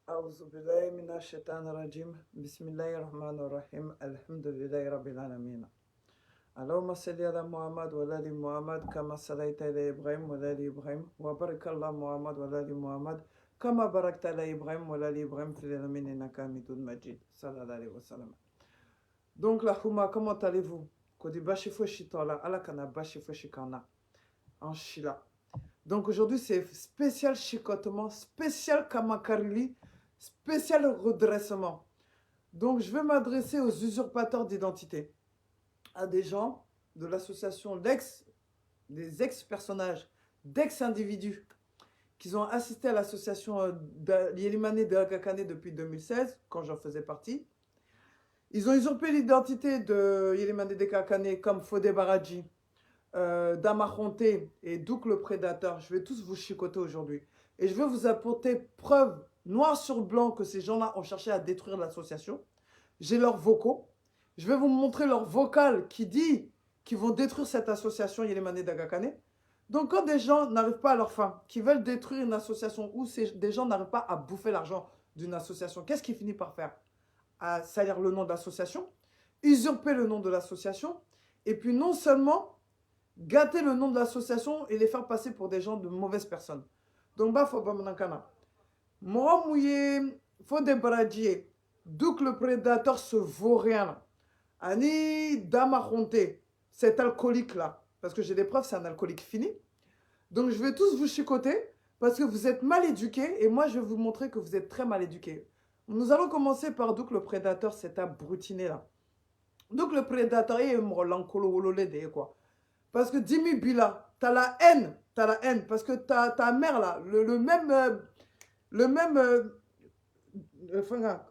أعوذ بالله من الشيطان الرجيم بسم الله الرحمن الرحيم الحمد لله رب العالمين اللهم صل على محمد وعلى آل محمد كما صليت على إبراهيم وعلى آل إبراهيم وبارك على محمد وعلى آل محمد كما باركت على إبراهيم وعلى آل إبراهيم في العالمين إنك حميد مجيد صلى الله عليه وسلم. Donc la Huma, comment allez-vous? Kodi bashi foshi tola ala kana bashi foshi kana en shila. Donc aujourd'hui c'est spécial chicotement, spécial kamakarili, spécial redressement. Donc je vais m'adresser aux usurpateurs d'identité, à des gens de l'association des ex-personnages, d'ex-individus qui ont assisté à l'association Yelimane de Agakane depuis 2016, quand j'en faisais partie. Ils ont usurpé l'identité de Yelimane de Agakane comme Fodé Baradji, Damaronte et Douk le Prédateur. Je vais tous vous chicoter aujourd'hui. Et je vais vous apporter preuve noir sur blanc que ces gens-là ont cherché à détruire l'association. J'ai leurs vocaux. Je vais vous montrer leur vocal qui dit qu'ils vont détruire cette association Yelimane d'Agakane. Donc quand des gens n'arrivent pas à leur fin, qui veulent détruire une association ou des gens n'arrivent pas à bouffer l'argent d'une association, qu'est-ce qu'ils finissent par faire? À salir le nom de l'association, usurper le nom de l'association, et puis non seulement gâter le nom de l'association et les faire passer pour des gens de mauvaises personnes. Donc bah faut pas m'enkana. Moi mouillé, faut des baradiers. Donc le prédateur se vaut rien. Ani Damaronte, cet alcoolique là, parce que j'ai des preuves, c'est un alcoolique fini. Donc je vais tous vous chicoter parce que vous êtes mal éduqués et moi je vais vous montrer que vous êtes très mal éduqués. Nous allons commencer par Douk le prédateur, cet abrutiné là. Donc le prédateur est quoi. Parce que Dimi Bila, t'as la haine, parce que ta mère là, le même,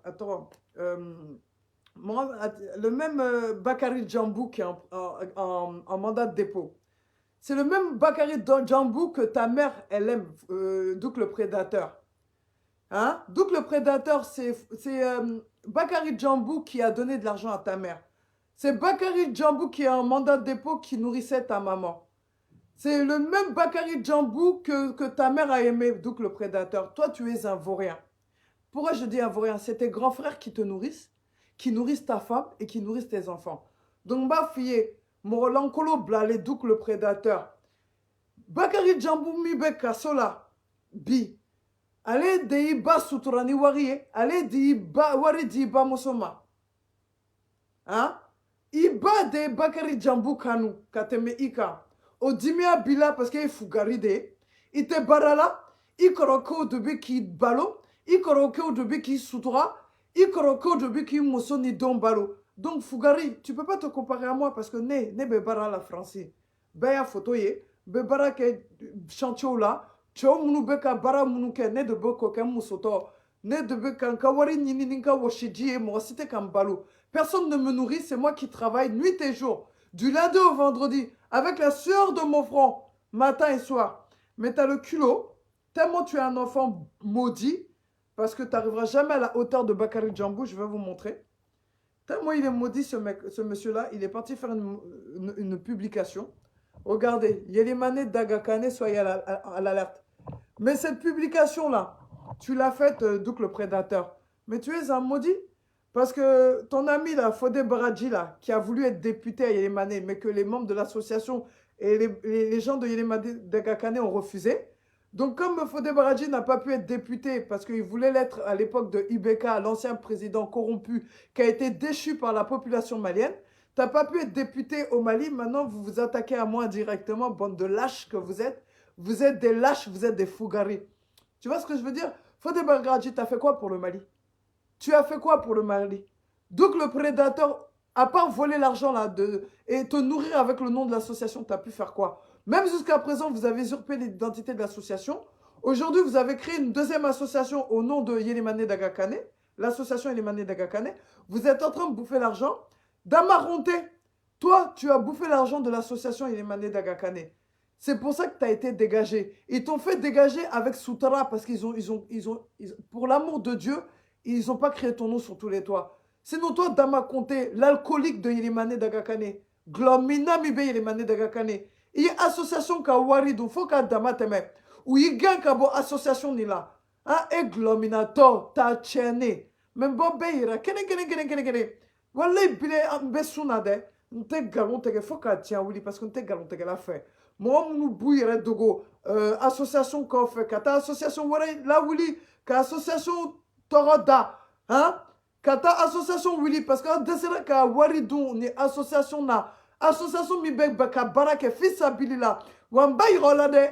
attends, le même Bakary Djambou qui est en mandat de dépôt. C'est le même Bakary Djambou que ta mère, elle aime, donc le prédateur. Hein? Donc le prédateur, c'est Bakary Djambou qui a donné de l'argent à ta mère. C'est Bakary Djambou qui est en mandat de dépôt qui nourrissait ta maman. C'est le même Bakary Djambou que ta mère a aimé, donc le prédateur. Toi, tu es un vaurien. Pourquoi je dis un vaurien? C'est tes grands frères qui te nourrissent, qui nourrissent ta femme et qui nourrissent tes enfants. Donc, bah, fille, Morolanкolo blale, donc le prédateur. Bakary Djambou mibe kasola, bi. Allez, de iba suturani wari, allez, de iba wari di iba mosoma. Hein? Iba de Bakary Djambou kanu, kateme ika. O dimia bila parce qu'il est fougaride. Il te barala, il koroko de ki balo, il koroko de ki sutura, il koroko de ki mosoni don balo. Donc Fougari, tu peux pas te comparer à moi parce que ne bebara la français. Beya photoye, bebara ke chantier là, cho munu beka bara munu ke ne de beko ke musoto, ne de beka kawari nini ninka washiji mo cité kam balo. Personne ne me nourrit, c'est moi qui travaille nuit et jour, du lundi au vendredi, avec la sueur de mon front, matin et soir. Mais tu as le culot, tellement tu es un enfant maudit, parce que tu n'arriveras jamais à la hauteur de Bakary Djambou, je vais vous montrer. Tellement il est maudit, ce monsieur-là, il est parti faire une publication. Regardez, Yelimane d'Agakane, soyez à l'alerte. Mais cette publication-là, tu l'as faite, donc le prédateur. Mais tu es un maudit. Parce que ton ami, là, Fodé Baradji, là, qui a voulu être député à Yelimane, mais que les membres de l'association et les gens de Yelimane d'Agakane ont refusé. Donc, comme Fodé Baradji n'a pas pu être député parce qu'il voulait l'être à l'époque de Ibeka, l'ancien président corrompu, qui a été déchu par la population malienne, tu n'as pas pu être député au Mali. Maintenant, vous vous attaquez à moi directement, bande de lâches que vous êtes. Vous êtes des lâches, vous êtes des fougaris. Tu vois ce que je veux dire? Fodé Baradji, tu as fait quoi pour le Mali? Tu as fait quoi pour le Mali? Donc le prédateur, à part voler l'argent là et te nourrir avec le nom de l'association, tu as pu faire quoi? Même jusqu'à présent, vous avez usurpé l'identité de l'association. Aujourd'hui, vous avez créé une deuxième association au nom de Yelimane d'Agakane, l'association Yelimane d'Agakane. Vous êtes en train de bouffer l'argent. Damaronte, toi, tu as bouffé l'argent de l'association Yelimane d'Agakane. C'est pour ça que tu as été dégagé. Ils t'ont fait dégager avec Soutara parce qu'ils pour l'amour de Dieu, ils n'ont pas créé ton nom sur tous les toits. Sinon, toi, Dama Conté, l'alcoolique de Yelimane d'Agakane, Glomina Mibe Yelimane d'Agakane, il y a association Kawari, donc faut qu'à Dama Teme, ou il y a une association ni là. Ah, eglominato, ta chene. Men bon beira, kene. Wale bile ambesuna de. Nte galon tege, faut qu'à tient, oui, parce que nte galon tege la fait. Moi, nous bouillere dogo, association qu'on fait, kata association, wale, la wili, ka association toroda, hein? Kata association wili, parce que desera ka waridou, ni association na, association mi bek baka barake, fils abilila, wamba irola de,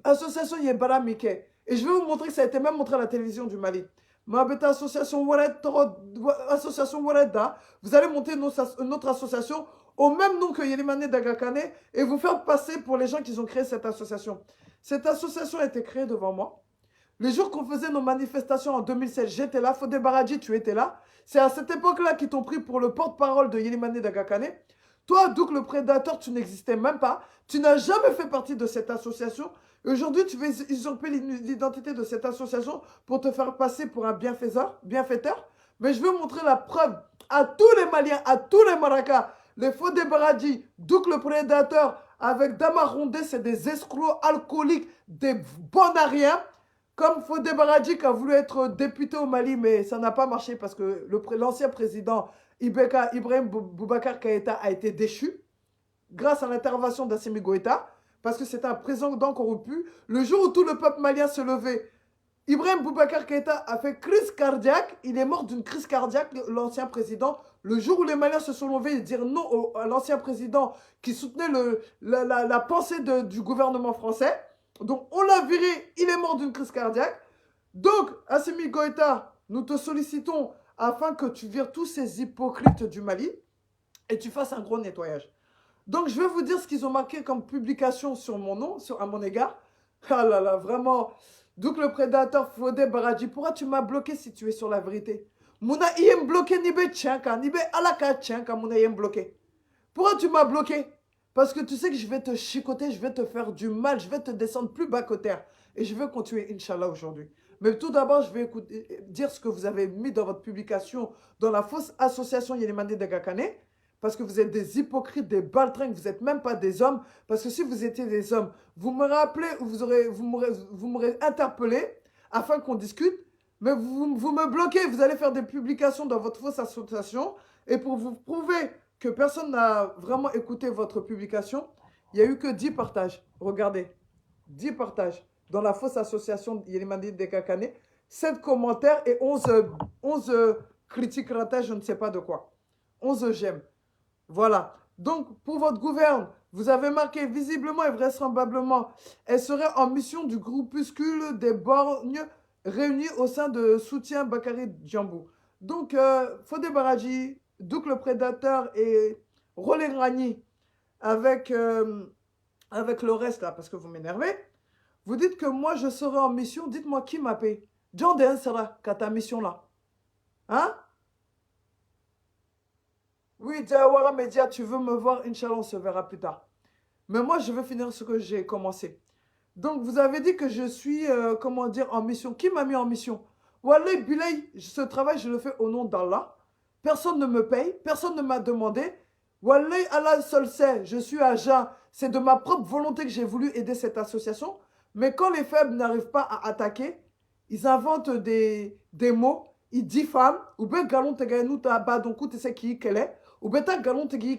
association yebara mike. Et je vais vous montrer que ça a été même montré à la télévision du Mali. Ma bête association association Wareda, vous allez monter une autre association au même nom que Yelimane Dagakane et vous faire passer pour les gens qui ont créé cette association. Cette association a été créée devant moi. Les jours qu'on faisait nos manifestations en 2016, j'étais là. Fodé Baradji, tu étais là. C'est à cette époque-là qu'ils t'ont pris pour le porte-parole de Yelimane Dagakane. Toi, Douk le prédateur, tu n'existais même pas. Tu n'as jamais fait partie de cette association. Aujourd'hui, tu veux usurper l'identité de cette association pour te faire passer pour un bienfaiteur. Mais je veux montrer la preuve à tous les Maliens, à tous les Maracas, les Fodé Baradji, Douk le prédateur, avec Dama Rondé, c'est des escrocs alcooliques, des bons à rien. Comme Fodé Baradji qui a voulu être député au Mali, mais ça n'a pas marché parce que l'ancien président Ibrahim Boubacar Keïta a été déchu grâce à l'intervention d'Assimi Goïta, parce que c'était un président corrompu. Le jour où tout le peuple malien se levait, Ibrahim Boubacar Keïta a fait crise cardiaque. Il est mort d'une crise cardiaque, l'ancien président. Le jour où les Maliens se sont levés et dire non à l'ancien président qui soutenait la pensée du gouvernement français, donc on l'a viré, il est mort d'une crise cardiaque. Donc, Assimi Goïta, nous te sollicitons afin que tu vires tous ces hypocrites du Mali et tu fasses un gros nettoyage. Donc, je vais vous dire ce qu'ils ont marqué comme publication sur mon nom, à mon égard. Ah là là, vraiment. Donc, le prédateur Fodé Baradji, pourquoi tu m'as bloqué si tu es sur la vérité? Mouna iem bloqué nibe tchanka, nibe alaka tchanka, mouna iem bloqué. Pourquoi tu m'as bloqué? Parce que tu sais que je vais te chicoter, je vais te faire du mal, je vais te descendre plus bas qu'au terre. Et je vais continuer, Inch'Allah, aujourd'hui. Mais tout d'abord, je vais dire ce que vous avez mis dans votre publication dans la fausse association Yelimane Dagakane. Parce que vous êtes des hypocrites, des baltringues, vous n'êtes même pas des hommes. Parce que si vous étiez des hommes, vous me rappelez ou vous m'aurez interpellé afin qu'on discute. Mais vous me bloquez, vous allez faire des publications dans votre fausse association. Et pour vous prouver que personne n'a vraiment écouté votre publication, il n'y a eu que 10 partages. Regardez, 10 partages dans la fausse association Yelimane Dagakane. 7 commentaires et 11 critiques ratées, je ne sais pas de quoi. 11 j'aime. Voilà. Donc, pour votre gouverne, vous avez marqué visiblement et vraisemblablement, elle serait en mission du groupuscule des borgnes réunis au sein de soutien Bakary Djambou. Donc, Fodé Baradji, Douk le prédateur et Rolé Rani avec le reste là, parce que vous m'énervez. Vous dites que moi je serai en mission. Dites-moi qui m'a payé. John Den sera qu'à ta mission là. Hein? Oui, Diawara Media, tu veux me voir, Inch'Allah, on se verra plus tard. Mais moi, je veux finir ce que j'ai commencé. Donc, vous avez dit que je suis, comment dire, en mission. Qui m'a mis en mission? Wallah, Bilay, ce travail, je le fais au nom d'Allah. Personne ne me paye, personne ne m'a demandé. Wallah, Allah seul sait, je suis agent. C'est de ma propre volonté que j'ai voulu aider cette association. Mais quand les faibles n'arrivent pas à attaquer, ils inventent des mots, ils diffament. Ou bien, galon te gagne, nous, t'as bas, donc, tu sais qui qu'elle est. Ou bien, t'as galon te gagne,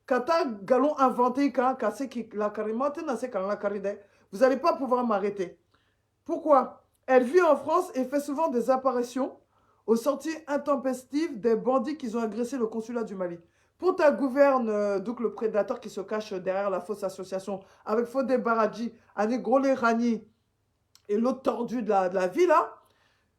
quand t'as galon inventé, quand c'est qui la carrément, c'est quand la caride. Vous n'allez pas pouvoir m'arrêter. Pourquoi? Elle vit en France et fait souvent des apparitions aux sorties intempestives des bandits qui ont agressé le consulat du Mali. Pour ta gouverne, donc le prédateur qui se cache derrière la fausse association, avec Fodé Baradji, Anégolé Rani et l'autre tordu de la vie, là,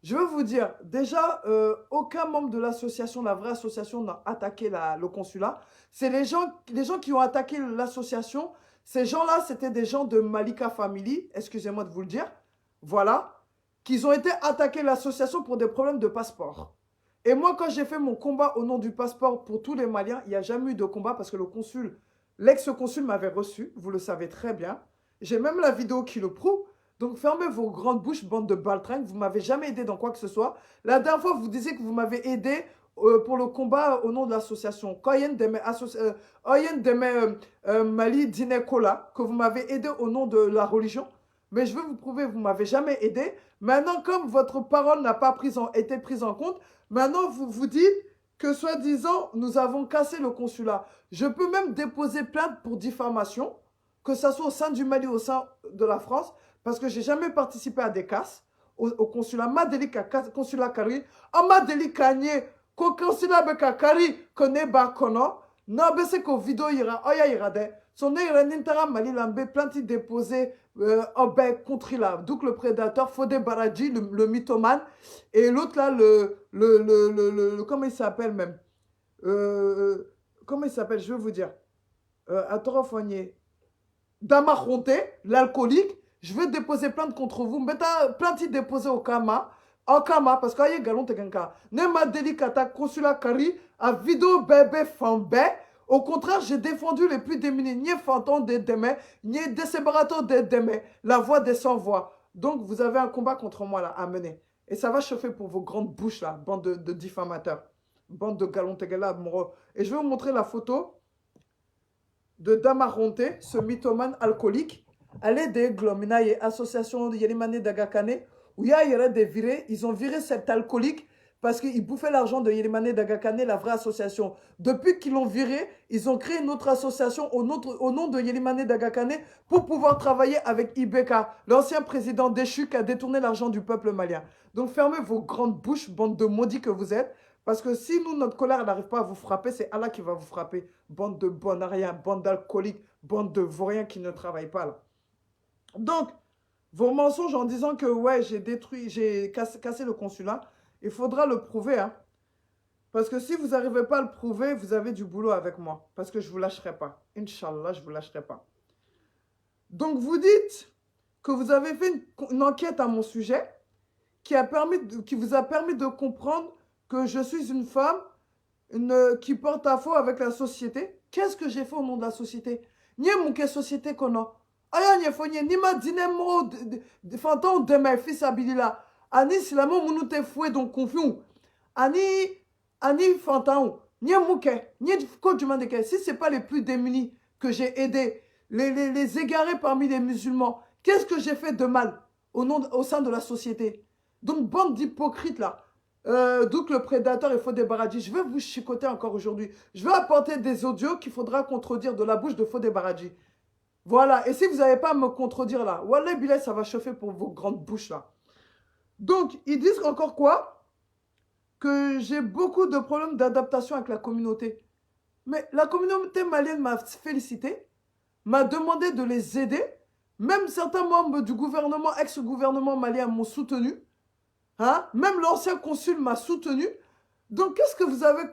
je veux vous dire, déjà, aucun membre de l'association, la vraie association, n'a attaqué le consulat. C'est les gens qui ont attaqué l'association. Ces gens-là, c'était des gens de Malika Family, excusez-moi de vous le dire, voilà, qu'ils ont été attaqués l'association pour des problèmes de passeport. Et moi, quand j'ai fait mon combat au nom du passeport pour tous les Maliens, il n'y a jamais eu de combat parce que l'ex-consul m'avait reçu, vous le savez très bien. J'ai même la vidéo qui le prouve. Donc, fermez vos grandes bouches, bande de baltringues. Vous ne m'avez jamais aidé dans quoi que ce soit. La dernière fois, vous disiez que vous m'avez aidé pour le combat au nom de l'association. Koyen Deme Mali Dinekola, que vous m'avez aidé au nom de la religion. Mais je veux vous prouver, vous ne m'avez jamais aidé. Maintenant, comme votre parole n'a pas été prise en compte, maintenant vous vous dites que soi-disant, nous avons cassé le consulat. Je peux même déposer plainte pour diffamation, que ce soit au sein du Mali, au sein de la France, parce que j'ai jamais participé à des casses au consulat. Madeli consulat Kari, Amadeli Kanye, consulat Beka Kari, Kone Ba Kono, non, mais c'est qu'au vidéo ira, oya ira de. Son ira n'intera Mali Lambe, plainte déposée contre là. Donc le prédateur, Fodé Baradji, le mythomane, et l'autre là, comment il s'appelle même comment il s'appelle, je vais vous dire. Atorofoigné. Damaronte, l'alcoolique, je vais déposer plainte contre vous. Mais plainte déposée au Kama. Au Kama, parce qu'il y a galon tegenka. Nema delicata consulat Kari, à vidéo bébé fambé. Au contraire, j'ai défendu les plus démunis. Ni fantôme de demain, ni décébarateur de demain. La voix des sans-voix. Donc, vous avez un combat contre moi là à mener. Et ça va chauffer pour vos grandes bouches là, bande de diffamateurs. Bande de galon tegela amoureux. Et je vais vous montrer la photo de Damaronte, ce mythomane alcoolique. Allez des Glominaye, association de Yelimane Dagakane, où il y a des virés, ils ont viré cet alcoolique parce qu'il bouffait l'argent de Yelimane Dagakane, la vraie association. Depuis qu'ils l'ont viré, ils ont créé une autre association au nom de Yelimane Dagakane pour pouvoir travailler avec Ibeka, l'ancien président déchu qui a détourné l'argent du peuple malien. Donc fermez vos grandes bouches, bande de maudits que vous êtes. Parce que si nous, notre colère n'arrive pas à vous frapper, c'est Allah qui va vous frapper. Bande de bonariens, bande d'alcooliques, bande de vauriens qui ne travaillent pas là. Donc, vos mensonges en disant que ouais, j'ai cassé le consulat, il faudra le prouver. Hein. Parce que si vous n'arrivez pas à le prouver, vous avez du boulot avec moi. Parce que je ne vous lâcherai pas. Inch'Allah, je ne vous lâcherai pas. Donc, vous dites que vous avez fait une enquête à mon sujet qui vous a permis de comprendre que je suis une femme qui porte à faux avec la société. Qu'est-ce que j'ai fait au nom de la société? N'y a mouke société qu'on a. Aya n'y a ni ma dinemo de fantôme de mes fils abilila. Ani silamo mounouté foué donc confiant. Ani fantôme. N'y a mouke. N'y a quoi du monde. Si ce n'est pas les plus démunis que j'ai aidés, les égarés parmi les musulmans, qu'est-ce que j'ai fait de mal au sein de la société? Donc, bande d'hypocrites là. Donc le prédateur et Fodé Baradji, je vais vous chicoter encore aujourd'hui. Je vais apporter des audios qu'il faudra contredire de la bouche de Fodé Baradji. Voilà, et si vous n'avez pas à me contredire là, Wallah Bilal, ça va chauffer pour vos grandes bouches là. Donc, ils disent encore quoi? Que j'ai beaucoup de problèmes d'adaptation avec la communauté. Mais la communauté malienne m'a félicité, m'a demandé de les aider. Même certains membres du gouvernement, ex-gouvernement malien m'ont soutenu. Hein? Même l'ancien consul m'a soutenu. Donc, qu'est-ce que vous avez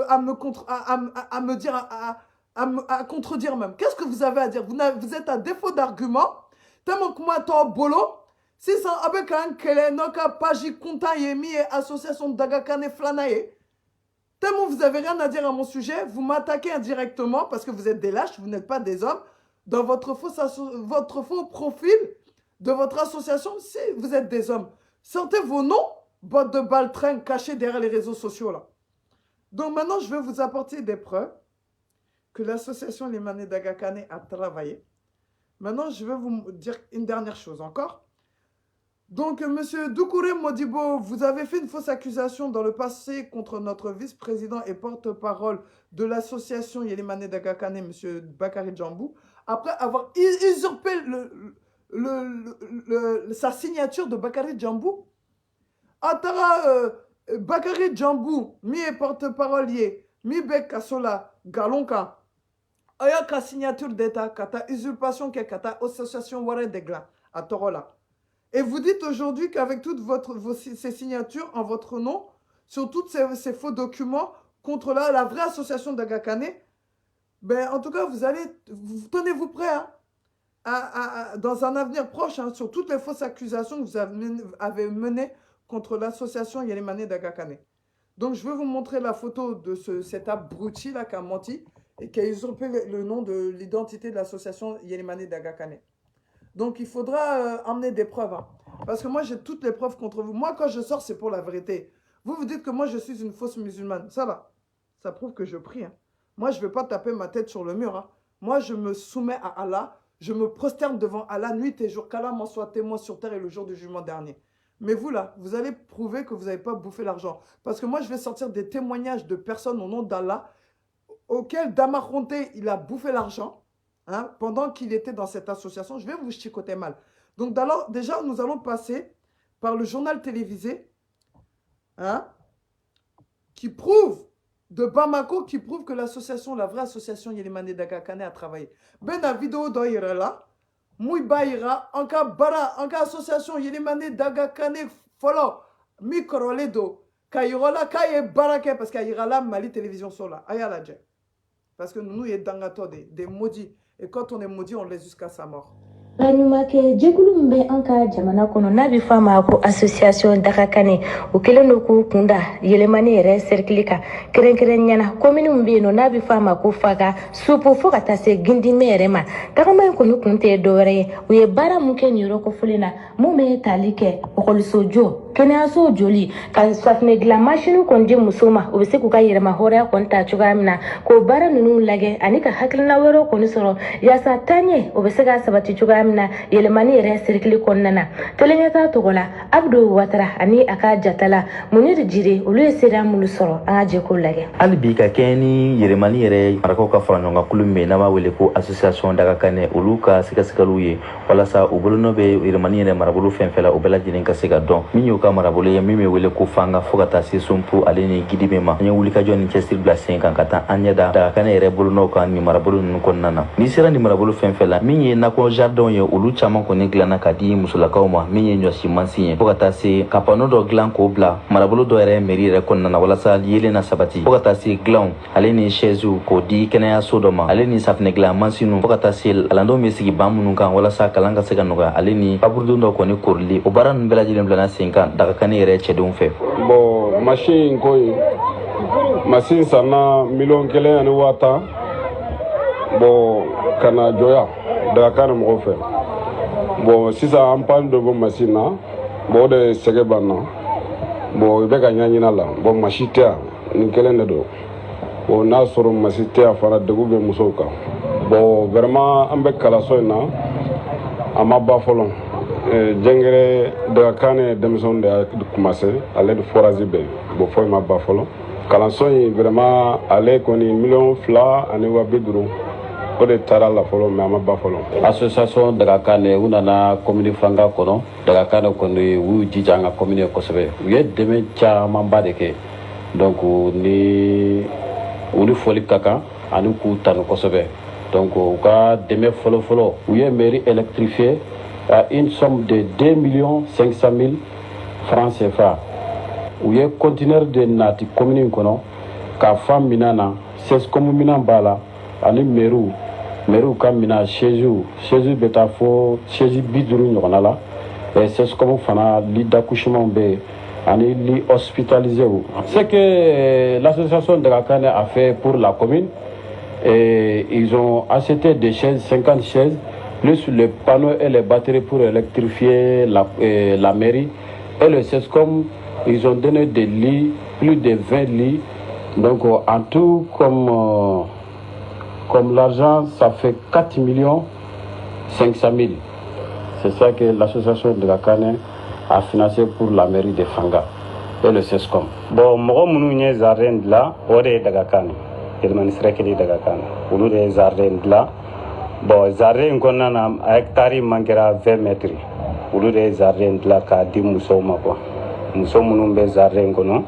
à me dire, à contredire même? Qu'est-ce que vous avez à dire? Vous êtes à défaut d'argument. Tellement que moi, toi, bolo, si ça avec un kele, noka, paji, konta, yemi, association d'Agakane, flanaye. Tellement vous avez rien à dire à mon sujet, vous m'attaquez indirectement parce que vous êtes des lâches, vous n'êtes pas des hommes. Dans votre faux profil de votre association, si vous êtes des hommes. Sortez vos noms, boîte de baltringue cachés derrière les réseaux sociaux là. Donc maintenant, je vais vous apporter des preuves que l'association Yelimane Dagakane a travaillé. Maintenant, je vais vous dire une dernière chose encore. Donc, monsieur Doucouré Modibo, vous avez fait une fausse accusation dans le passé contre notre vice-président et porte-parole de l'association Yelimane Dagakane, monsieur Bakary Djambou, après avoir usurpé sa signature de Bakary Djambou. Atara Bakary Djambou, mi porte-parole, mi bek kasola, galonka, aya ka signature d'état, kata usurpation, kata association Warren Degla, à Torola. Et vous dites aujourd'hui qu'avec toutes ces signatures en votre nom, sur tous ces faux documents contre la vraie association d'Agakane, ben, en tout cas, tenez-vous prêts hein, dans un avenir proche hein, sur toutes les fausses accusations que vous avez menées contre l'association Yelimane Dagakane. Donc, je vais vous montrer la photo de cet abruti là qui a menti et qui a usurpé le nom de l'identité de l'association Yelimane Dagakane. Donc, il faudra emmener des preuves. Hein. Parce que moi, j'ai toutes les preuves contre vous. Moi, quand je sors, c'est pour la vérité. Vous, vous dites que moi, je suis une fausse musulmane. Ça, là, ça prouve que je prie. Hein. Moi, je ne vais pas taper ma tête sur le mur. Hein. Moi, je me soumets à Allah. Je me prosterne devant Allah nuit et jour. Qu'Allah m'en soit témoin sur terre et le jour du jugement dernier. Mais vous là, vous allez prouver que vous n'avez pas bouffé l'argent. Parce que moi, je vais sortir des témoignages de personnes au nom d'Allah auxquelles Damaronte, il a bouffé l'argent hein, pendant qu'il était dans cette association. Je vais vous chicoter mal. Donc déjà, nous allons passer par le journal télévisé hein, qui prouve de Bamako, qui prouve que l'association, la vraie association Yelimane Dagakane a travaillé. Ben la vidéo d'Oyra là, Mouy Baïra, en cas association Yelimane Dagakane follow, Mikoroledo, Kairola, Kaye Barake, parce qu'il y a là Mali Télévision Sola, Ayala Dje. Parce que nous, il y a des maudits. Et quand on est maudit, on laisse jusqu'à sa mort. Ranumake jegulu mbe anka jamana kono nabi fama ko association Dakakane o keleno ko kunda yelemani re cerclika keren nyana commune mbe no nabi fama ko faga supu foka tase gindi mere ma kagama ko no kunte dore o ye bara muke ni roko fulina mume talike o koliso jo kene aso joli ka safne gla machine ko ndi musoma o be se ku ka yere ma hore ko nta chuga mina ko bara nunu lage anika haklina wero ko ni soro ya sa tanye o be se ga sabati chuga mina yelemani re circle konnana telenyata togola abdu watara ani aka jatala munir jire olu sera mulu soro aje ko lage albi ka keni yelemani re marako ka fara nyonga kulumbe na ma wele ko association Dakakane olu ka sikasikalu ye wala sa ubuluno be yelemani re marabulu fenfela o bela jinin ka sika don minyo ka marabulu ye mime wele ko fanga fogata si sumpu aleni gidibe ma nya wuli ka joni chestil blessing kan kata anya Dakakane re buluno kan ni marabulu nun konnana ni sera ni marabulu fenfela minye na ko jardin ye olu caman kɔni dilanna ka di musolakaw ma min ye ɲɔsi mansi ye fo ka taa se kapano dɔ dilan k'o bila marabolo dɔ yɛrɛ meri yɛrɛ kɔnɔna na walasa yelen na sabati fo ka taa se dilanw ale ni chaise k'o di kɛnɛyaso dɔ ma ale ni safinɛ dilan mansinu fo ka taa se alandenw bɛ sigi ban minnu kan walasa kalan ka se ka nɔgɔya ale ni paburudon dɔ kɔni korili o baara ninnu bɛɛ lajɛlen bilana sen kan Dakakane yɛrɛ cɛdenw fɛ. Bon machine ko ye machine sanna 1,1 ani 700 bon kana jɔya Dakakane mɔgɔw fɛ. Bon sisan an pan dɔ bɔ machine na bon o de sɛgɛ b'an na bon i bɛ ka ɲaɲina la bon machine tɛ yan nin kelen de don bon n'a sɔrɔ machine tɛ yan fana degun bɛ musow kan bon vraiment an bɛ kalanso in na a ma ban fɔlɔ jɛngɛrɛ Dakakane denmisɛnw de y'a commencé ale de forage bɛ yen bon foyi ma ban fɔlɔ kalanso in vraiment ale kɔni 2,50 ani 50,000 o de taara la fɔlɔ mais a ma ban fɔlɔ. Association Dakakane u nana commune fanga kɔnɔ Dakakane kɔni u jija an ka commune kosɛbɛ u ye dɛmɛ camanba de kɛ donc ni u ni foli ka kan ani k'u tanu kosɛbɛ donc u ka dɛmɛ fɔlɔfɔlɔ u ye mairie électrifiée à une somme de 2,500,000 francs CFA u ye conteneur de nati commune kɔnɔ ka fa minan na 16 communes minan b'a la ani mairie ka mina chaise bɛ taa fo chaise 50 ɲɔgɔnna la c'est comme fana lit d'accouchement bɛ ani lit hospitalisé ce que l'association Dakakane a fait pour la commune et ils ont acheté des chaises 50 chaises plus les panneaux et les batteries pour électrifier la mairie et le CESCOM ils ont donné des lits plus de 20 lits donc en tout comme l'argent, ça fait 4,500,000. C'est ça que l'association Dakakane a financé pour la mairie de Fanga et le CESCOM. Bon, moi, je suis jardin de là, je suis Dakakane. Je suis Dakakane. Je suis jardin de là. Bon, jardin qu'on a un hectare manquera 20 mètres. Je suis jardin de là, qui a 10 mousseaux. Mousseaux, je suis jardin qu'on a.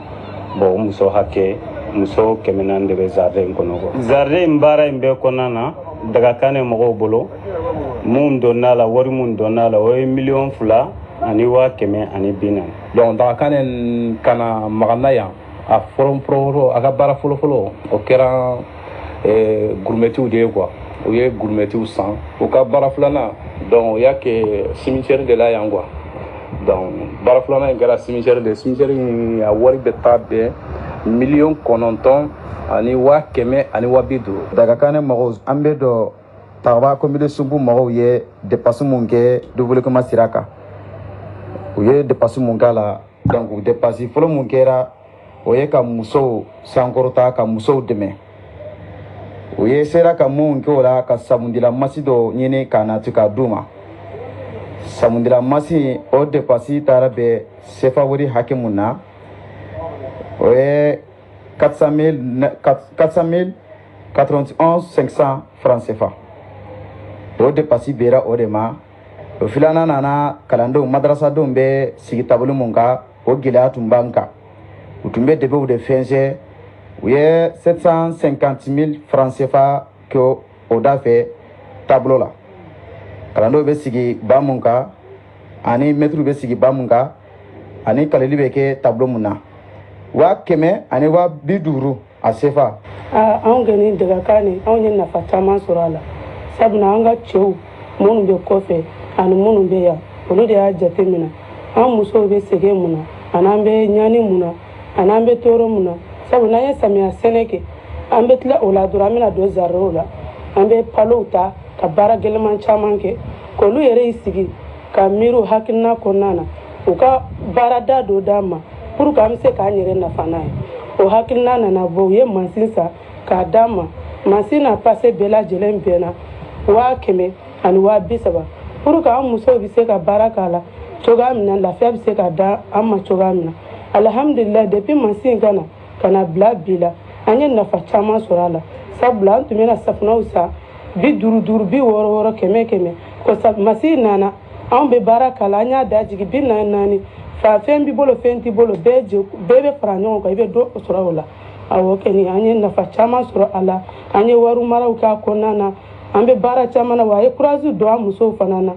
Bon, mousseaux hacké. Muso kemenan de be jardin kono ko jardin mbara imbe konana Dakakane mogo bolo mun donala wari mun donala o 1,2 ani 100,000 ani bina donc Dakakane kana magana ya a forum pro aga bara folo o kera gourmetiu de quoi o ye gourmetiu san o ka bara flana donc ya ke cimetière de la yangwa donc bara flana ngara cimetière ya wari be tabe 9,9 ani 100,000 ani 50,000. Dakakane mɔgɔw an bɛ dɔ tagaba commune sumbu mɔgɔw ye dépasse mun kɛ développement sira kan u ye dépasse mun k'a la donc dépasse fɔlɔ mun kɛra o ye ka musow sankɔrɔta ka musow dɛmɛ u ye sera ka mun kɛ o la ka sabundila masi dɔ ɲini ka nati ka d'u ma samundira masi o dépassi taara bɛn sefa wari hakɛ mun na o ye 400 091 500 francs CFA o dépassi bera o de ma o filanan nana kalandenw madrasadenw bɛ sigi tabolo mun kan o gɛlɛya tun b'an kan u tun bɛ debew de fɛnsɛ u ye 750 000 francs CFA kɛ o da fɛ tableau la kalandenw bɛ sigi ba mun kan ani mɛtiriw bɛ sigi ba mun kan ani kaleli bɛ kɛ tableau mun na 100 ani 50 a CFA. Anw kɔni dagakan anw ye nafa caman sɔrɔ a la sabula an ka cɛw minnu bɛ kɔfɛ ani minnu bɛ yan olu de y'a jate minɛ an musow bɛ sɛgɛn mun na ani an bɛ ɲani mun na ani an bɛ tɔɔrɔ mun na sabu n'an ye samiya sɛnɛ kɛ an bɛ tila o la dɔrɔn an bɛna don jardinw la an bɛ palow ta ka baara gɛlɛman caman kɛ k'olu yɛrɛ y'i sigi ka miiri o hakilina kɔnɔna na u ka baarada dɔ d'an ma pour que an bɛ se k'an yɛrɛ nafa n'a ye o hakilina nana bɔ u ye mansin san k'a d'an ma mansin na pase bɛɛ lajɛlen bɛnna 100 ani 30 pour que an musow bɛ se ka baara k'a la cogoya min na lafiya bɛ se ka da an ma cogoya min na alhamdulilayi depuis mansin ka na bila bi la an ye nafa caman sɔrɔ a la sabula an tun bɛna safunɛw san 50 60 100 ko mansin nana anw bɛ baara k'a la an y'a da jigin 40 fa fɛn b'i bolo fɛn t'i bolo bɛɛ bɛ fara ɲɔgɔn kan i bɛ dɔ sɔrɔ o la awɔ kɛni an ye nafa caman sɔrɔ a la an ye wari maraw k'a kɔnɔna na an bɛ baara caman na wa a ye courage don an musow fana na